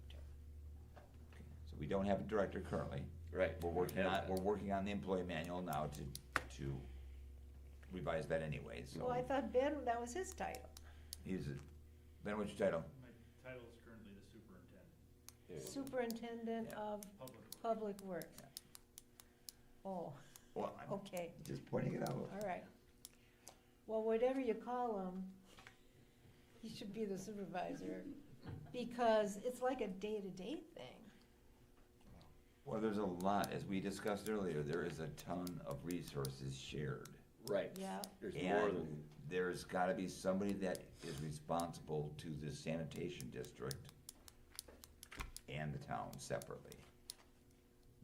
so we don't have a director currently. Right. We're working on the employee manual now to revise that anyway, so. Well, I thought Ben, that was his title. Ben, what's your title? My title is currently the superintendent. Superintendent Yeah. of Public Works. Oh, Well, I'm okay, just pointing it out. all right. Well, whatever you call him, he should be the supervisor, because it's like a day-to-day thing. Well, there's a lot, as we discussed earlier, there is a ton of resources shared. Right. Yeah. There's more And than, there's gotta be somebody that is responsible to the sanitation district and the town separately.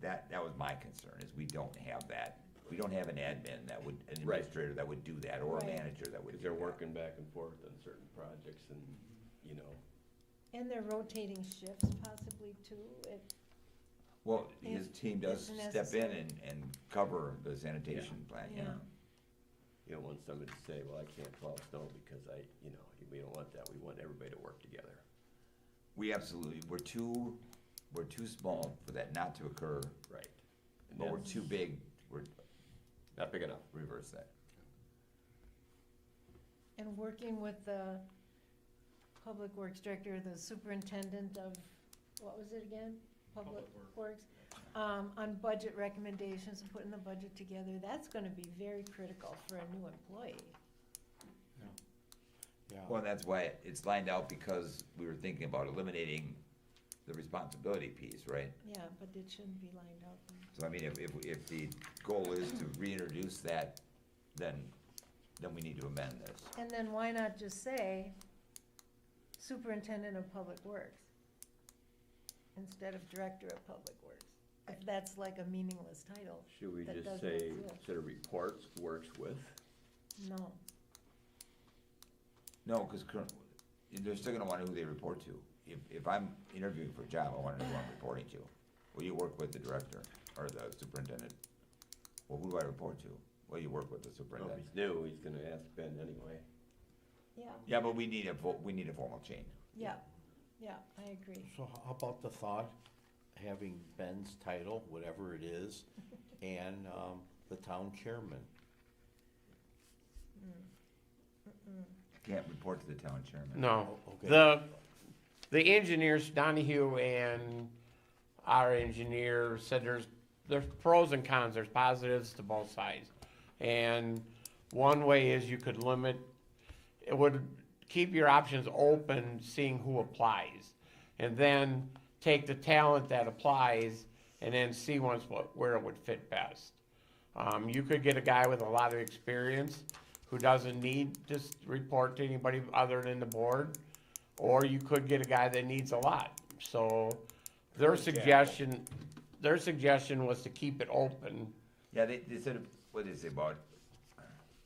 That was my concern, is we don't have that. We don't have an admin that would, an Right. administrator that would do that, or a Right. manager that would because do they're that. working back and forth on certain projects and, you know, And they're rotating shifts possibly too, Well, his team does If step in necessary. and cover the sanitation plant, yeah. you don't want somebody to say, well, I can't plow snow because we don't want that. We want everybody to work together. We absolutely, we're too small for that not to occur, Right. And but we're that's too big, we're, not big enough. reverse that. And working with the public works director, the superintendent of, what was it again? Public Works, on budget recommendations and putting the budget together, that's gonna be very critical for a new employee. Yeah. Well, that's why it's lined out, because we were thinking about eliminating the responsibility piece, right? Yeah, but it shouldn't be lined out. So I mean, if the goal is to reintroduce that, then we need to amend this. And then why not just say superintendent of public works instead of director of public works? If that's like a meaningless title. Should we that just doesn't say, exist. instead of reports, works with? No, No, because they're still gonna wanna know who they report to. If I'm interviewing for a job, I wanna know who I'm reporting to. Well, you work with the director or the superintendent. Well, who do I report to? Well, you work with the Well, if superintendent. he's new, he's gonna ask Ben anyway. yeah, Yeah, but we need a formal chain. yeah, I agree. So how about the thought, having Ben's title, whatever it is, and the town chairman? Can't report to the town chairman. No. Okay. The engineers, Donahue and our engineer said there's pros and cons, there's positives to both sides. And one way is you could limit, it would keep your options open, seeing who applies. And then take the talent that applies and then see where it would fit best. You could get a guy with a lot of experience who doesn't need to report to anybody other than the board, or you could get a guy that needs a lot. So their suggestion was to keep it open. Yeah, they said, what did they say, about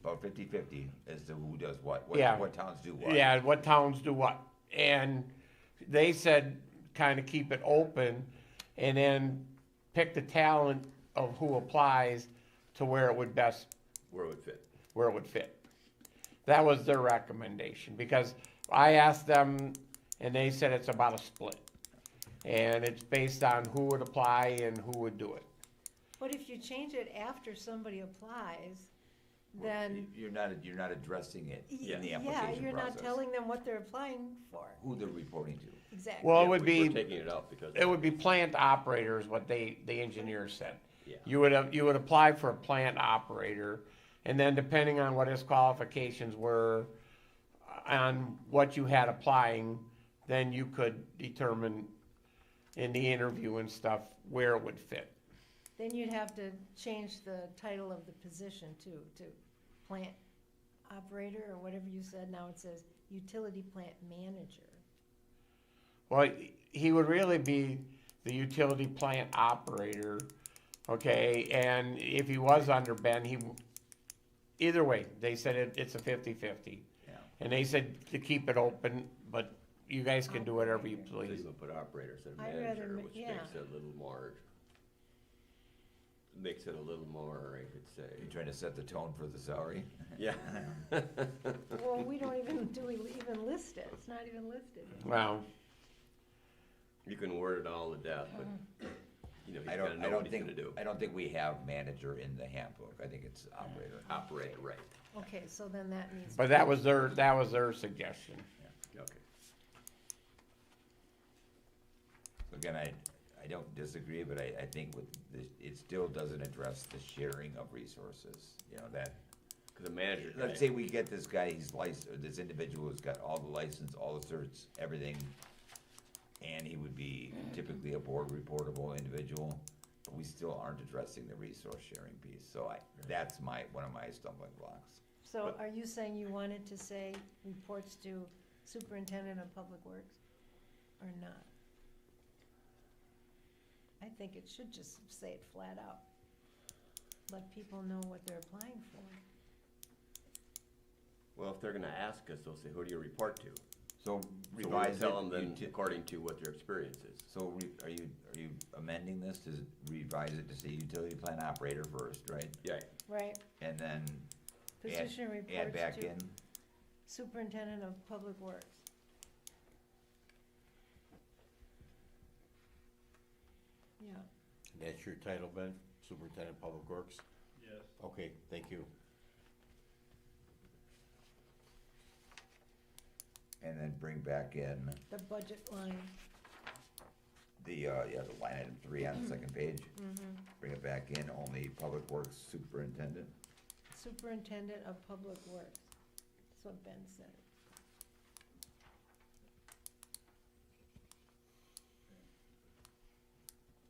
50-50 as to who does what Yeah. what towns do what. Yeah, what towns do what. And they said kind of keep it open and then pick the talent of who applies to where it would best, Where it would fit. where it would fit. That was their recommendation, because I asked them and they said it's about a split. And it's based on who would apply and who would do it. But if you change it after somebody applies, then. You're not addressing it in the Yeah, application you're not process. telling them what they're applying for. Who they're reporting to. Exactly. Well, it Yeah, would we're be, taking it out because. it would be plant operators, what the engineers said. Yeah. You would apply for a plant operator, and then depending on what his qualifications were, on what you had applying, then you could determine in the interview and stuff where it would fit. Then you'd have to change the title of the position too, to plant operator or whatever you said. Now it says utility plant manager. Well, he would really be the utility plant operator, Okay, and if he was under Ben, either way, they said it's a 50-50. Yeah. And they said to keep it open, but you guys can do whatever you So you please. can put operator instead of I'd rather manager, ma- which yeah. makes it a little more, I could say. You trying to set the tone for the salary? Yeah. Well, we don't even, do we even list it? It's not even listed. Well, You can word it all to death, but, you know, he's I gotta don't, know I what don't he's think, gonna do. I don't think we have manager in the handbook. I think it's operator. Operator, right. Okay, so then that needs. but to that be- was their suggestion. Okay. Again, I don't disagree, but I think with this, it still doesn't address the sharing of resources, you know, that. Cause the manager. Let's say we get this guy, he's licensed, or this individual has got all the license, all the certs, everything, and he would be typically a board reportable individual, but we still aren't addressing the resource sharing piece, so that's one of my stumbling blocks. So are you saying you wanted to say reports to superintendent of public works or not? I think it should just say it flat out. Let people know what they're applying for. Well, if they're gonna ask us, they'll say, who do you report to? So So we'll revise it. tell them then you according to what their experience is. So are you amending this to revise it to say utility plant operator first, right? Yeah. Right, And then position add reports back to in, superintendent of public works. Yeah, That's your title, Ben? Superintendent of Public Works? Yes. Okay, thank you. and then bring back in the budget line. the line item 3 on the second page. Bring it back in, only public works superintendent. Superintendent of public works. That's what Ben said.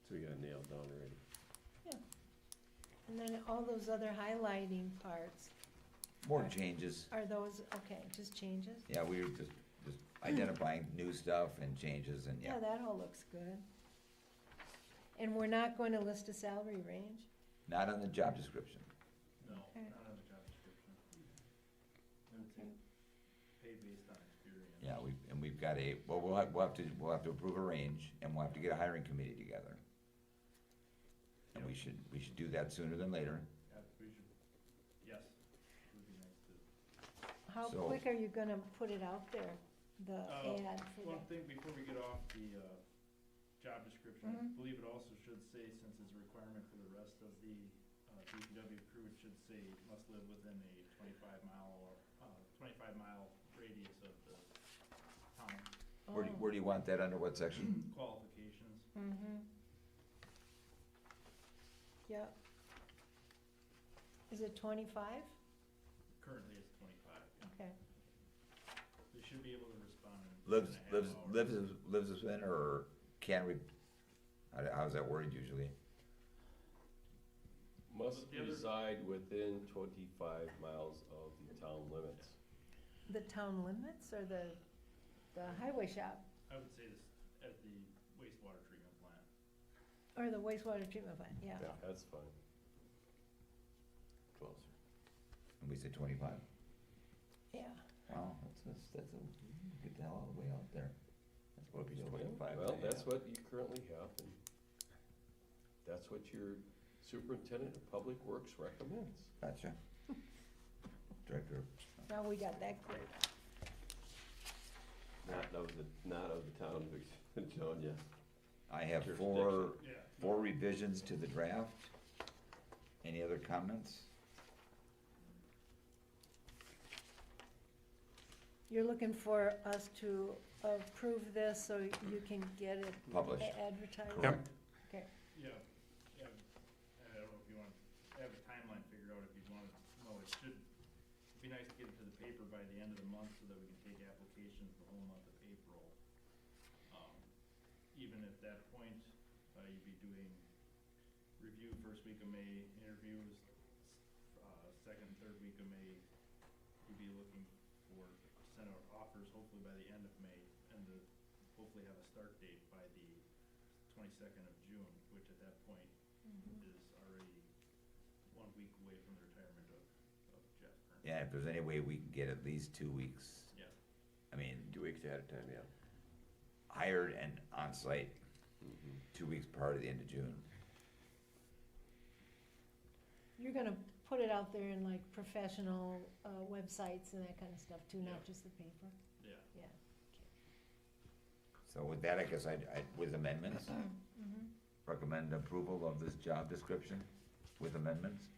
So you got it nailed down already. And then all those other highlighting parts, More changes. are those, okay, just changes? Yeah, we were just identifying new stuff and changes and Yeah, that all looks good. And we're not going to list a salary range? not on the job description. No, Okay. not on the job description. Okay. Pay based on experience. Yeah, we've got we'll have to approve a range and we'll have to get a hiring committee together. And we should do that sooner than later. Yeah, we should, yes, it would be nice to. How So- quick are you gonna put it out there, the ad for One that? thing before we get off the, job description, I Mhm. believe it also should say, since it's a requirement for the rest of the, DPW crew, it should say must live within a 25 mile radius of the town. Where do you want that, under what section? Qualifications. Mm-hmm. Yep. Is it 25? Currently it's 25. Okay. They should be able to respond in Lives 2.5 hours. lives within, or can we, how's that worded usually? Must The other- reside within 25 miles of the town limits. The town limits or the highway shop I would say this at the wastewater treatment plant. or the wastewater treatment plant? Yeah. Yeah, that's fine. Closer. And we said 25? Yeah. Wow, that's get the hell all the way out there. That's what it's 25. Well, yeah. that's what you currently have, and that's what your superintendent of public works recommends. Gotcha. Director. Now we got that cleared up. Not of the town of Jonia. I have Jurisdiction. four revisions to the draft. Any other comments? You're looking for us to approve this so you can get it Published. Advertised? Yep. Okay. Yeah, I don't know if you want, I have a timeline figured out if you want to know, it should be nice to get it to the paper by the end of the month so that we can take applications the whole month of April. Even at that point, you'd be doing review first week of May, interviews, second, third week of May. You'd be looking for, send out offers hopefully by the end of May, and to hopefully have a start date by the 22nd of June, which at that point, is already 1 week away from the retirement of Jeff Kern. Yeah, if there's any way we can get at least 2 weeks. Yeah. I mean, 2 weeks ahead of time, yeah. hired and on-site, 2 weeks prior to the end of June. You're gonna put it out there in like professional, websites and that kind of stuff too, not Yeah. just the paper? Yeah. Yeah. So with that, I guess with amendments, Mhm. recommend approval of this job description with amendments?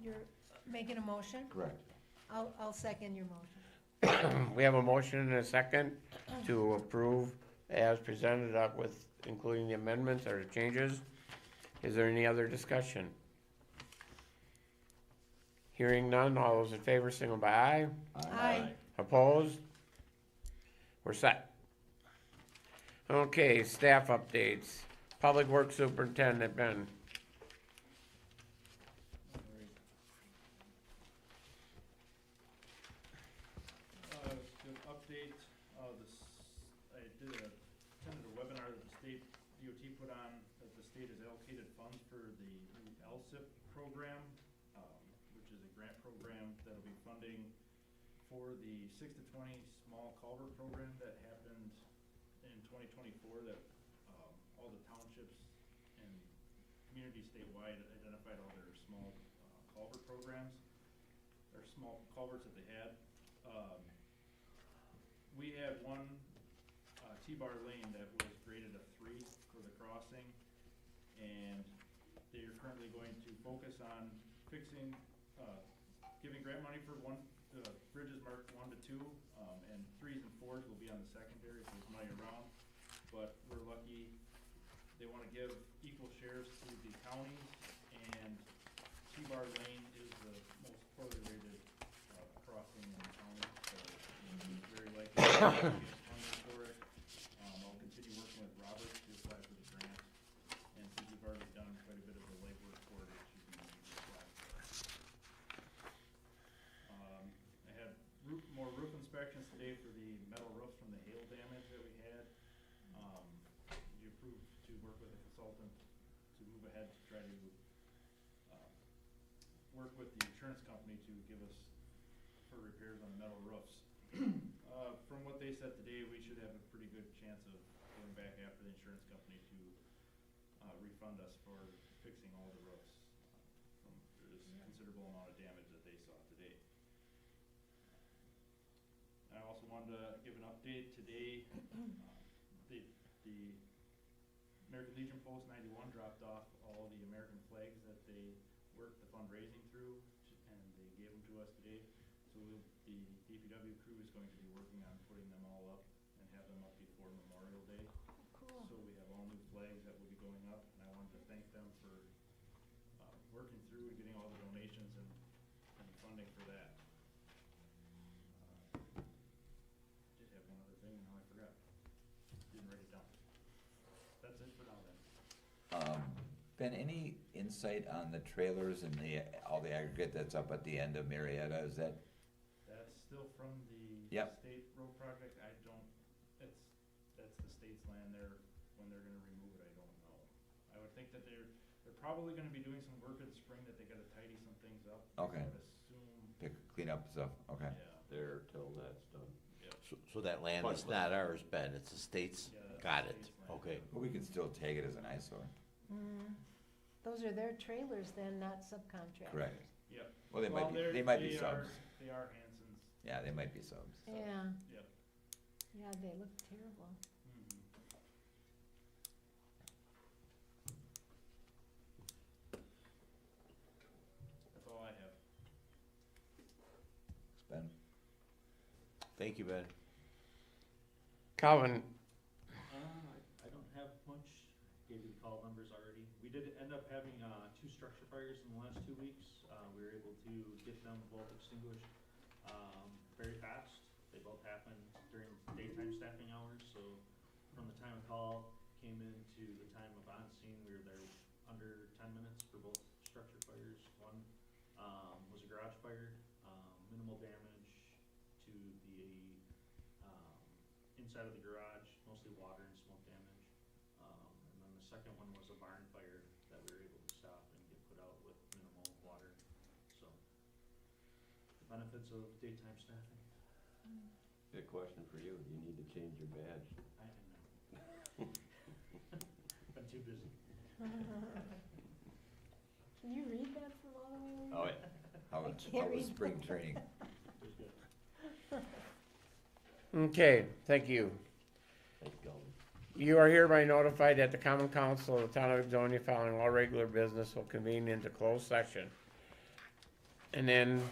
You're making a motion? Correct. I'll second your motion. We have a motion and a second to approve as presented up with, including the amendments or the changes. Is there any other discussion? Hearing none, all those in favor, signal by aye. Aye. Opposed? We're set. Okay, staff updates. Public Works Superintendent Ben. Good update, I attended a webinar that the state DOT put on, that the state has allocated funds for the new LSIP program, which is a grant program that'll be funding for the 6 to 20 small culvert program that happened in 2024, that all the townships and communities statewide identified all their small culvert programs, or small culverts that they had. We had one T-bar lane that was graded a 3 for the crossing, and they are currently going to focus on fixing, giving grant money for bridges marked 1 to 2, and 3s and 4s will be on the secondary, so there's money around. But we're lucky, they want to give equal shares to the counties, and T-bar lane is the most poorly rated crossing in the county, so very likely to get funding for it. I'll continue working with Robert to apply for the grant, and since we've already done quite a bit of the legwork for it, it should be easy to apply for. I had more roof inspections today for the metal roofs from the hail damage that we had. You approved to work with a consultant to move ahead to try to work with the insurance company to give us for repairs on the metal roofs. From what they said today, we should have a pretty good chance of going back after the insurance company to refund us for fixing all the roofs. There's a considerable amount of damage that they saw today. I also wanted to give an update today. The American Legion Post 91 dropped off all the American flags that they worked the fundraising through, and they gave them to us today. So the DPW crew is going to be working on putting them all up and have them up before Memorial Day. Cool. So we have all new flags that will be going up, and I wanted to thank them for working through and getting all the donations and funding for that. Did have one other thing, and now I forgot. Didn't write it down. That's it for now then. Ben, any insight on the trailers and all the aggregate that's up at the end of Marietta, is that? That's still from the Yep. state road project. That's the state's land there. When they're gonna remove it, I don't know. I would think that they're probably gonna be doing some work in the spring, that they gotta tidy some things up. Okay. I would assume, Clean up stuff, okay. yeah. There till that's done. So that land is not ours, Ben, it's the state's? Yeah, that's Got the it, state's land. okay. But we can still tag it as an eyesore. Those are their trailers then, not subcontractors? Correct. Yep. Well, they might be, they're- they might be they are- subs. They are Hanson's. Yeah, they might be subs. Yeah, Yep. yeah, they look terrible. Mhm. That's all I have. Ben? Thank you, Ben. Calvin, I don't have much, gave you the call numbers already. We did end up having, 2 structure fires in the last 2 weeks. We were able to get them both extinguished, very fast. They both happened during daytime staffing hours, so from the time of call came into the time of on scene, we were there under 10 minutes for both structure fires. One, was a garage fire, minimal damage to the, inside of the garage, mostly water and smoke damage. And then the second one was a barn fire that we were able to stop and get put out with minimal water, so. The benefits of daytime staffing. Good question for you. You need to change your badge. I know. I'm too busy. Can you read that from all the way Oh, over? yeah. How I was, can't how was read spring that. training? Okay, thank you. Thanks, Calvin. You are hereby notified that the Common Council of the Town of Exonia, following all regular business, will convene into closed session. And then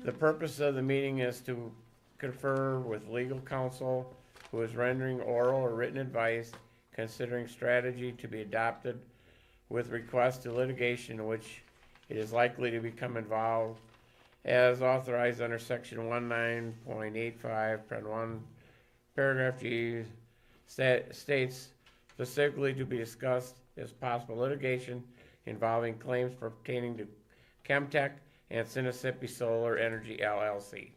the purpose of the meeting is to confer with legal counsel who is rendering oral or written advice considering strategy to be adopted with request to litigation in which it is likely to become involved as authorized under section 19.85, part 1, paragraph G, states specifically to be discussed is possible litigation involving claims pertaining to Chemtech and Sinisippi Solar Energy LLC.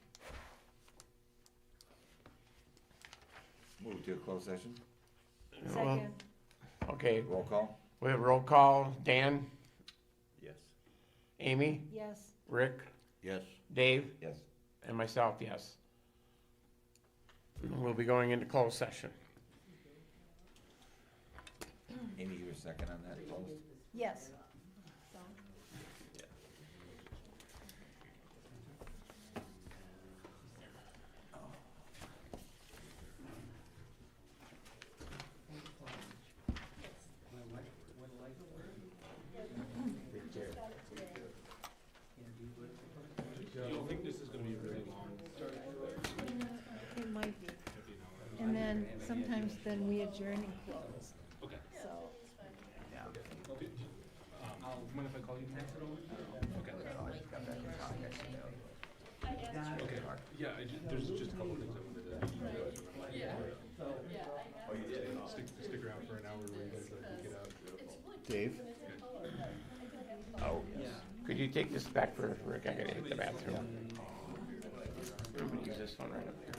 Move to a closed session? Second. Okay, Roll call? we have roll call. Dan? Yes. Amy? Yes. Rick? Yes. Dave? Yes. And myself, yes. We'll be going into closed session. Amy, you were second on that closed? Yes. I don't think this is gonna be really long. It might be. And then sometimes then we adjourn and close. Okay. So, Mind if I call you next? Okay. Okay, yeah, there's just a couple of things I wanted to. Stick around for an hour where you guys like to get out. Dave? Oh, could you take this back for Rick? I gotta hit the bathroom. I'm gonna use this one right up here.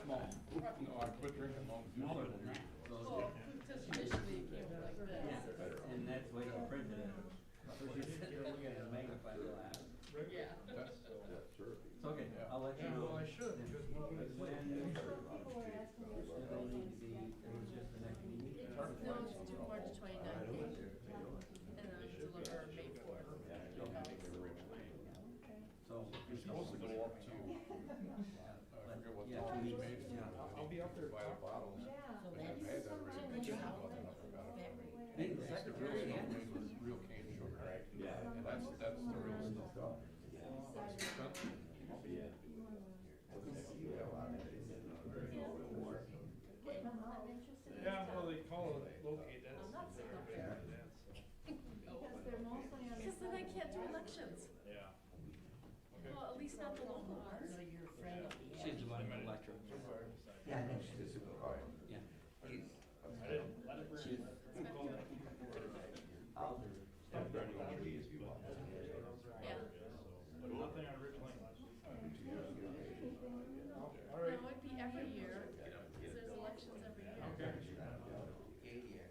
No, I quit drinking long. And that's why you printed it. So you sit there looking at a magnifying glass. Yeah. It's okay, I'll let you know. Well, I should, because when we. When they need to be, it was just the next meeting. No, it's due March 29th. And then it's delivered May 4th. So. You're supposed to go up to, I forget what the hell it's made. I'll be up there by the bottles. I've had that already. I forgot about it. Maybe the second real can. Real cane sugar. Yeah. And that's the real stuff. Yeah, well, they call it locate, that's. Because then I can't do elections. Yeah. Well, at least not the local ones. She's the one with electric. Yeah, I know, she's a super car. Yeah. I didn't let it breathe. Yeah. But nothing on Ridge Lane. All right. No, it'd be every year, because there's elections every year. Okay.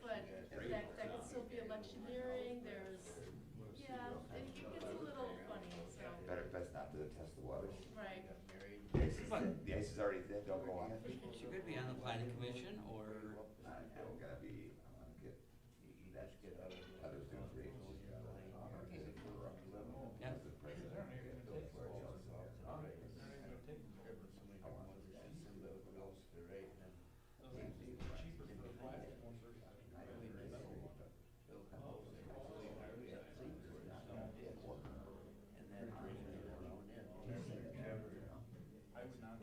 But that could still be electioneering, there's, yeah, it gets a little funny, so. Better best not to test the waters. Right. The ice is already thin, don't go on it. She could be on the planning commission or. I'm gonna be, I'm gonna get, that's good, others do free. Yeah. As the president.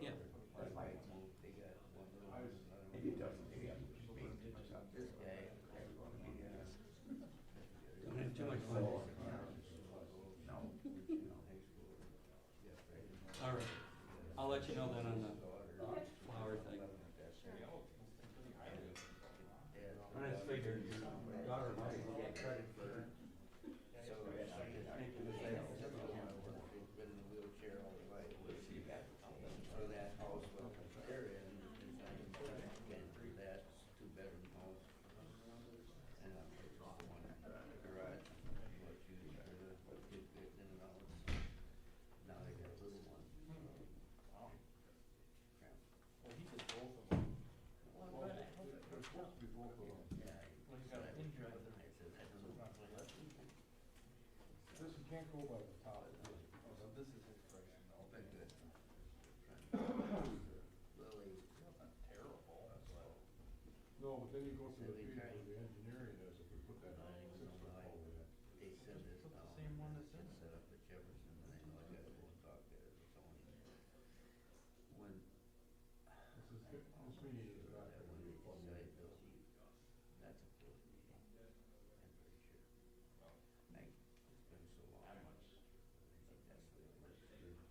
Yeah. Maybe it doesn't, maybe I'm just being myself. Don't have too much fun. No. All right. I'll let you know then on the flower thing. I just figured your daughter might get credit for. So that house was there in, that's two-bedroom house. And can't go by the top. So this is his correction, though. Been good. Lily, Not terrible, no, but then you go through the Silly field train. where the engineering is, if we put that on I six don't foot know, culvert. they said this now. same one that's in Just set up at Jefferson, and I know I gotta go talk to Tony. When, This meeting is not that gonna when be they a fun decide meeting. they'll leave, that's a close meeting, I'm pretty sure. Like, it's been so long. I think that's the way it works.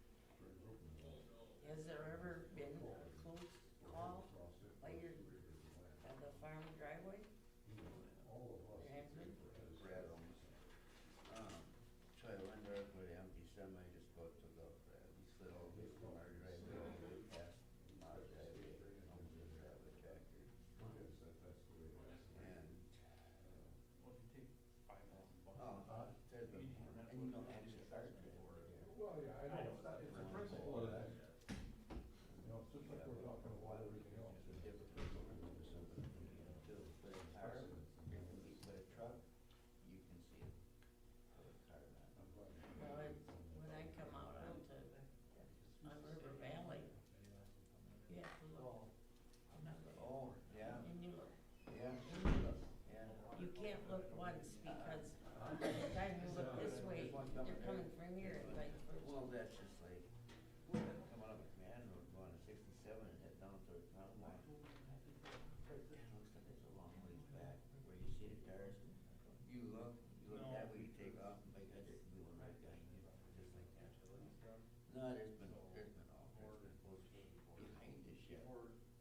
Has there ever been a close call by your, at the farm driveway? All of us. There has been? Brad owns. So I went there with an empty semi, just about took out Brad, he slid all the way from our driveway all the way past my driveway, almost just have a tractor. Yes, that's the way it is. And, Well, if you take $5,000 there's a, and you know, actually, our driveway there. Well, yeah, I know, it's the principle of that. You know, it's just like we're talking about everything else. It's a different too, but a car, if we put a truck, you can see it. Put a car on. Well, it's, when I come out onto, on River Valley, you have to look. Oh, yeah, And you look, yeah, and you look. yeah. You can't look once because by the time you look this way, they're coming from here and vice versa. Well, that's just like, coming up Command Road, going to 67 and head down to Conway. Looks like it's a long ways back, where you see the cars. You look that way, you take off, and my God, there's a new one right behind you, just like that. No, there's been all, there's been close behind the shed.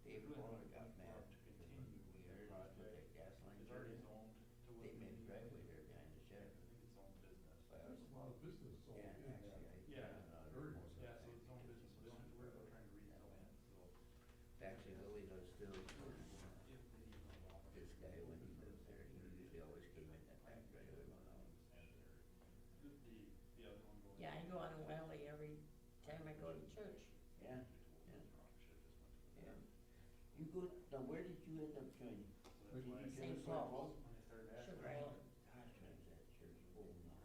Dave Corner got mad because when we heard about that gas line, It's already zoned to what. they made a driveway there behind the shed. I think it's owned business. There's a lot of business sold Yeah, in that. actually, Yeah, Very much. yeah, so it's owned business, so they don't have to worry about trying to rezone it, so. Actually, Lily does still, this guy, when he lives there, he usually always came in that back driveway when I was. The other one going. Yeah, I go on a Wally every time I go to church. Yeah, yeah. Yeah. You go, now where did you end up joining? Where did you St. Paul's, Sugar Island. Gosh, was that church full now?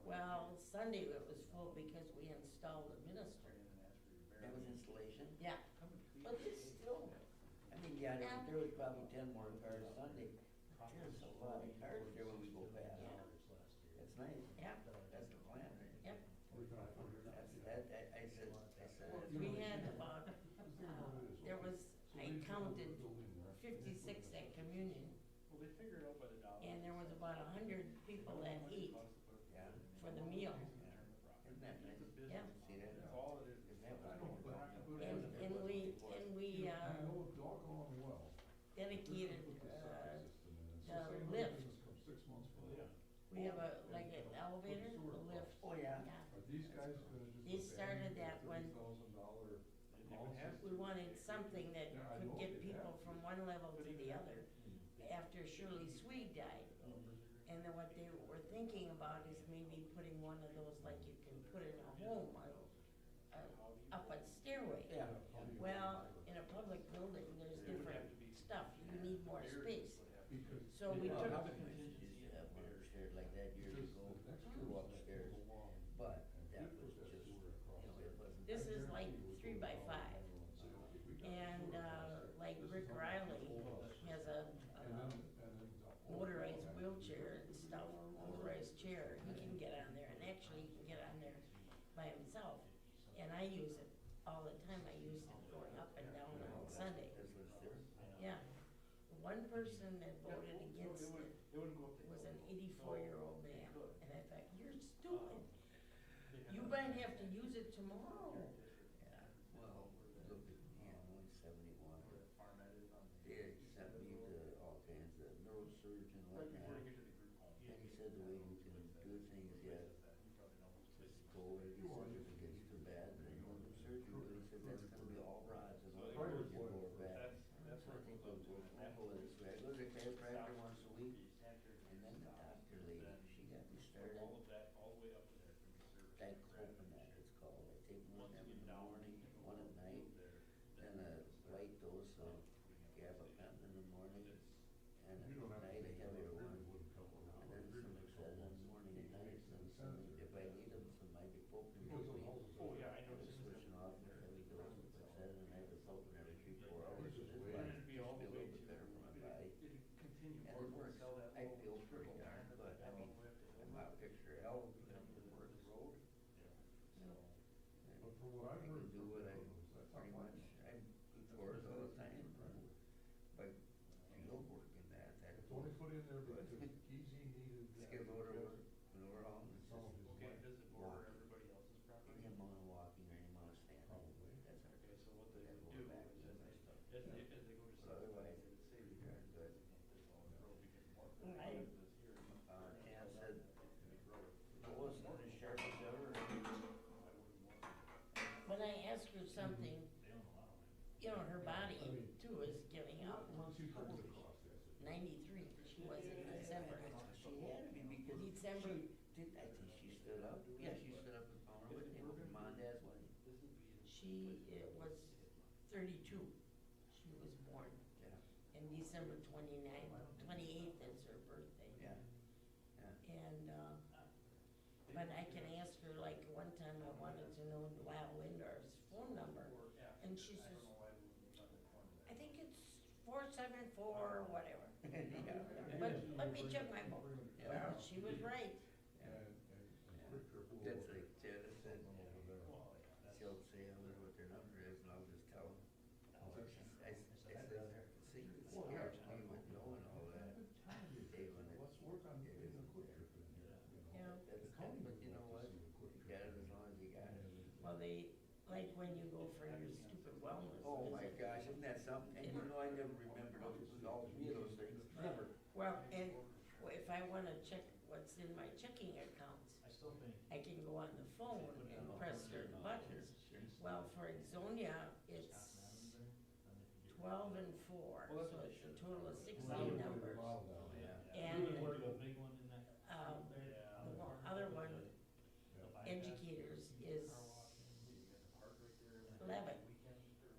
Well, Sunday it was full because we installed a minister. That was installation? Yeah, but it's still, I mean, yeah, there was probably 10 more cars Sunday. There's a lot of cars there when we go past. That's nice. yeah, That's the plan, right? yep. I said. We had about, there was, I counted 56 at communion, Well, they figure it out by the dollar. and there was about 100 people that ate Yeah. for the meal. Isn't that nice? Yeah. See that? That's all it is. Is that what? And we I know doggone well. dedicated, the lift. Business comes 6 months from now. We have a, like an elevator, a lift. Oh, yeah. Yeah. Are these guys gonna just? They started that when $30,000 we wanted something that could get people from one level to the other after Shirley Swede died. And then what they were thinking about is maybe putting one of those like you can put in a home, up a stairway. Yeah. Well, in a public building, there's different stuff, you need more space. So we Well, took, other communities used to have one upstairs like that years ago, 2 upstairs, but that was just, you know, it wasn't. this is like 3 by 5. And, like Rick Riley has a motorized wheelchair and stuff, motorized chair, he can get on there, and actually he can get on there by himself. And I use it all the time, I use it going up and down on Sunday. This was there. Yeah, one person that voted against it was an 84-year-old man, and I thought, you're stupid. You might have to use it tomorrow. Yeah, well, look at me, I'm only 71. They sent me to all kinds of neurosurgeon, whatnot. And he said the way you can do things, yeah, just go and he said if it gets too bad, then go to surgery. But he said that's gonna be all rods and all your lower back. So I think we'll go this way. I go to the chiropractor once a week, and then the doctor lady, she got me started. All of that, all the way up to there can be serviced. Diclofenac, it's called. I take one of them in the morning, one at night, then a light dose of gabapentin in the morning, and at night a heavier one, and then some Excedrin in the morning and night, and some, if I what I've I heard can do from what I, them is that's pretty not much, much. I do chores all the time, but field work and that, It's only put in there but because Easy needed. skid loader work, manure haul, it's Some of just his Okay, land. does it border everybody else's property? any amount of walking or any amount of standing. Probably. That's our, Okay, so what they that's would what do we're back is to my stuff. as they go to But subdivide, otherwise, they would say it's we're very gonna good. designate this all road because more. Right. This here, Jan said, road. Lois not as sharp as ever. When I ask her something, They don't allow it. you know, her body too is giving out. Once you told the cost, yes. 93, she was in December. She had to be because December. she did, I think she stood up, yeah, she stood up and found her with him, mom and dad's wedding. She was 32. She was born. Yeah. And December 28th is her birthday. Yeah, yeah. And, but I can ask her, like, one time I wanted to know Lyle Windar's phone number. And she says, I think it's 474 or whatever. But let me check my book. Well, she was right. And Richter blew That's over like Janet said, someone over there. she'll say, I wonder what their number is, and I'll just tell them. I said, see, it scares me with knowing all that. Dave, when it, Let's work on getting a quick trip in there, you know. Yeah. that's, but you know what, you got it as long as you got it. Well, they, like when you go for your stupid wellness. Oh my visit. gosh, isn't that something? And you know, I never remembered all three of those things, never. Well, and if I wanna check what's in my checking accounts, I still think. I can go on the phone and press certain buttons. Well, for Exonia, it's 12 and 4, so it's a total of 16 numbers. And, The big one in that. the other one, educators, is 11.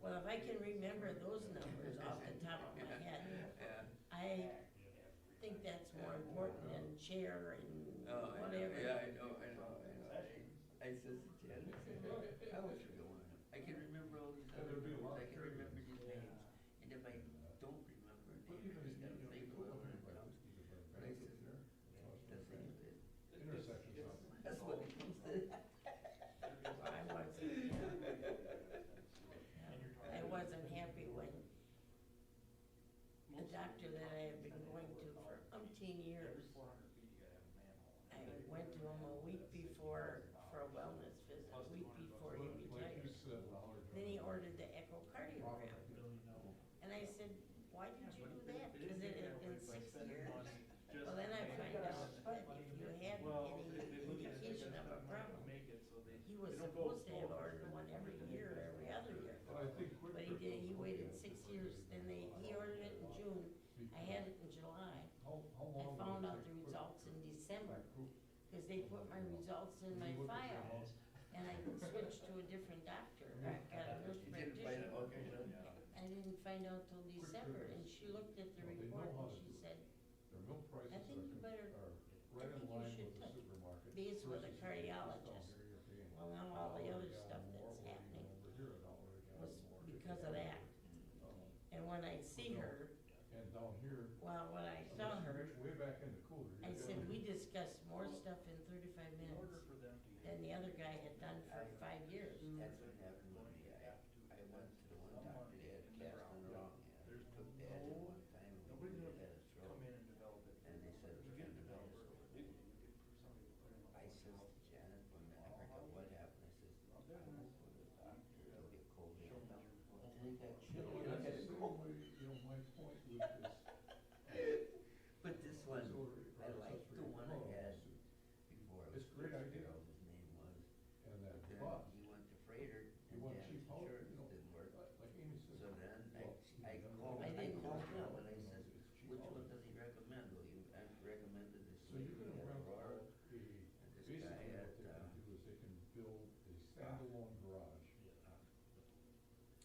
Well, if I can remember those numbers off the top of my head, I think that's more important than chair and Oh, I know, whatever. yeah, I know. I says to Janet, I said, I wish we go on. I can remember all these other there'd be a lot words, I of can remember carriers. these names, and if I don't remember a name, I just gotta think of it when it comes. But I said, the thing is, Intersections. that's what it comes to. I wasn't happy when the doctor that I have been going to for umpteen years, I went to him a week before for a wellness visit, a week before he Like you retired. said, Then he ordered the echocardiogram. And I said, why did you do that? Because it had been 6 years. Well, then I find out that if you had any indication of a problem, he was supposed to have ordered one every year, or every other year. But I think quick But he did, he waited 6 years, then he ordered it in June, I had it in July. How I long? found out the results in December, because they put my results in my file, and I switched to a different doctor, I got a nurse You didn't find it, practitioner. okay, I didn't find out till December, and she looked at the report and she said, Their milk prices I think you better, are I right in think you line should with the supermarket. base with a versus cardiologist. down here you're paying Well, now all the other $1 a stuff gallon that's more, happening over here $1 a gallon was more. because of that. And when I see her, And down here. well, when I saw her, Way back in the cooler. I said, we discussed more stuff in 35 minutes than the other guy had done for 5 years. That's what happened with me. I went to the one doctor, they had a cast on the wrong hand. They took dad in one time, and we had a stroke. And they said it was tendonitis over there. I says to Janet, when I forgot what happened, I says, I won't go to the doctor, he'll get cold. And he got chilly, and I had a cold. You know, my point with this. But this one, I liked the one I had before. It was It's a great idea. Fitzgerald, his name was. And that, Then but, he went to Freighter, you and want Janet's cheap powder, insurance you know, didn't work. like Amy said. So then I well, called I didn't him know. and I said, which one does he recommend? Well, I recommended this So you're lady gonna at rent Aurora, out a, and this basically guy what at, they can do is they can build a standalone garage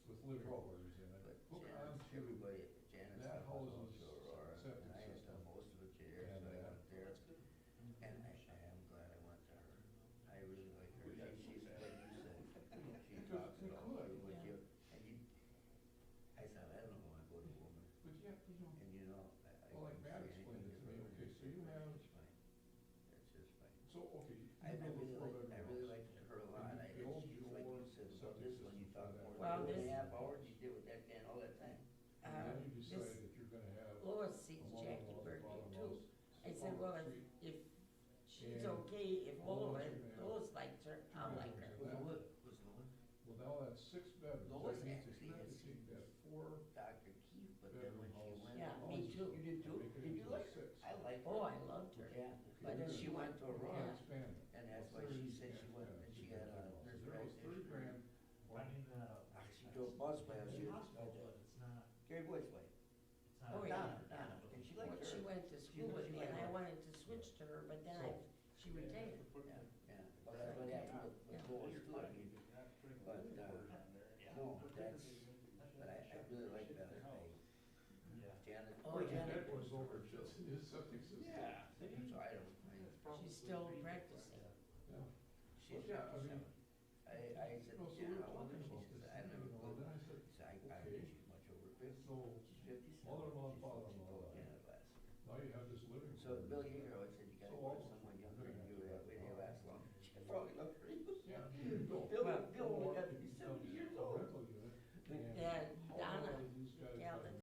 with living quarters in it, but hook Janet's, onto everybody, Janet's that stuff was house's also Aurora, septic and I had system. done most of it there, And, so I went there. that's And I am glad I went to her. I really like her. She's like you said, she talks it all through with you. And you, I said, I don't wanna go to a woman. But yeah, you know, And you know, I well, like wouldn't Matt say explained anything it to me, to her. okay, so you have, It's fine. That's just fine. so, okay, you I build a really four-bedroom liked her a house. lot. And you build She's like you your said, septic Jackie birthday too. I said, well, if she's okay, if Lois likes her, I'll like her. Well, now that's 6 bedrooms. Lois That means actually it's is- 15 bed, 4 Dr. Keith, but then when she went. Yeah, me too. You did too? Make it Did you into a like her? 6. I like her. Oh, I loved her. Yeah, But but then then she went to We're Aurora, gonna expand it. and that's why Well, she 30 said she went, expand and she it. had a nurse There was 30 grand. I mean, she drove bus by, she was, Gary Boyd's wife. Oh, yeah. Donna, and she liked Well, her. she went to school with me, and I wanted to switch to her, but then she retired. Yeah, yeah, well, that's what happened with Lois too, I mean, but, no, that's, but I really like that, Janet. Oh, Janet. That was over just his septic system. Yeah, so I don't, She's still practicing. Yeah. she's Yeah, I mean, 57. I said, No, so yeah, we were how old is talking she? about She this, said, I never you know, will. then I said, So I don't okay. think she's much over 50. So, She's 57. mother-in-law, She father-in-law, told Janet last year. now you have this living So room. Bill Yeager always said, you gotta So go also, to someone younger you're than gonna you, have that way to they have last long. She probably looked for you. Yeah, there you go. Bill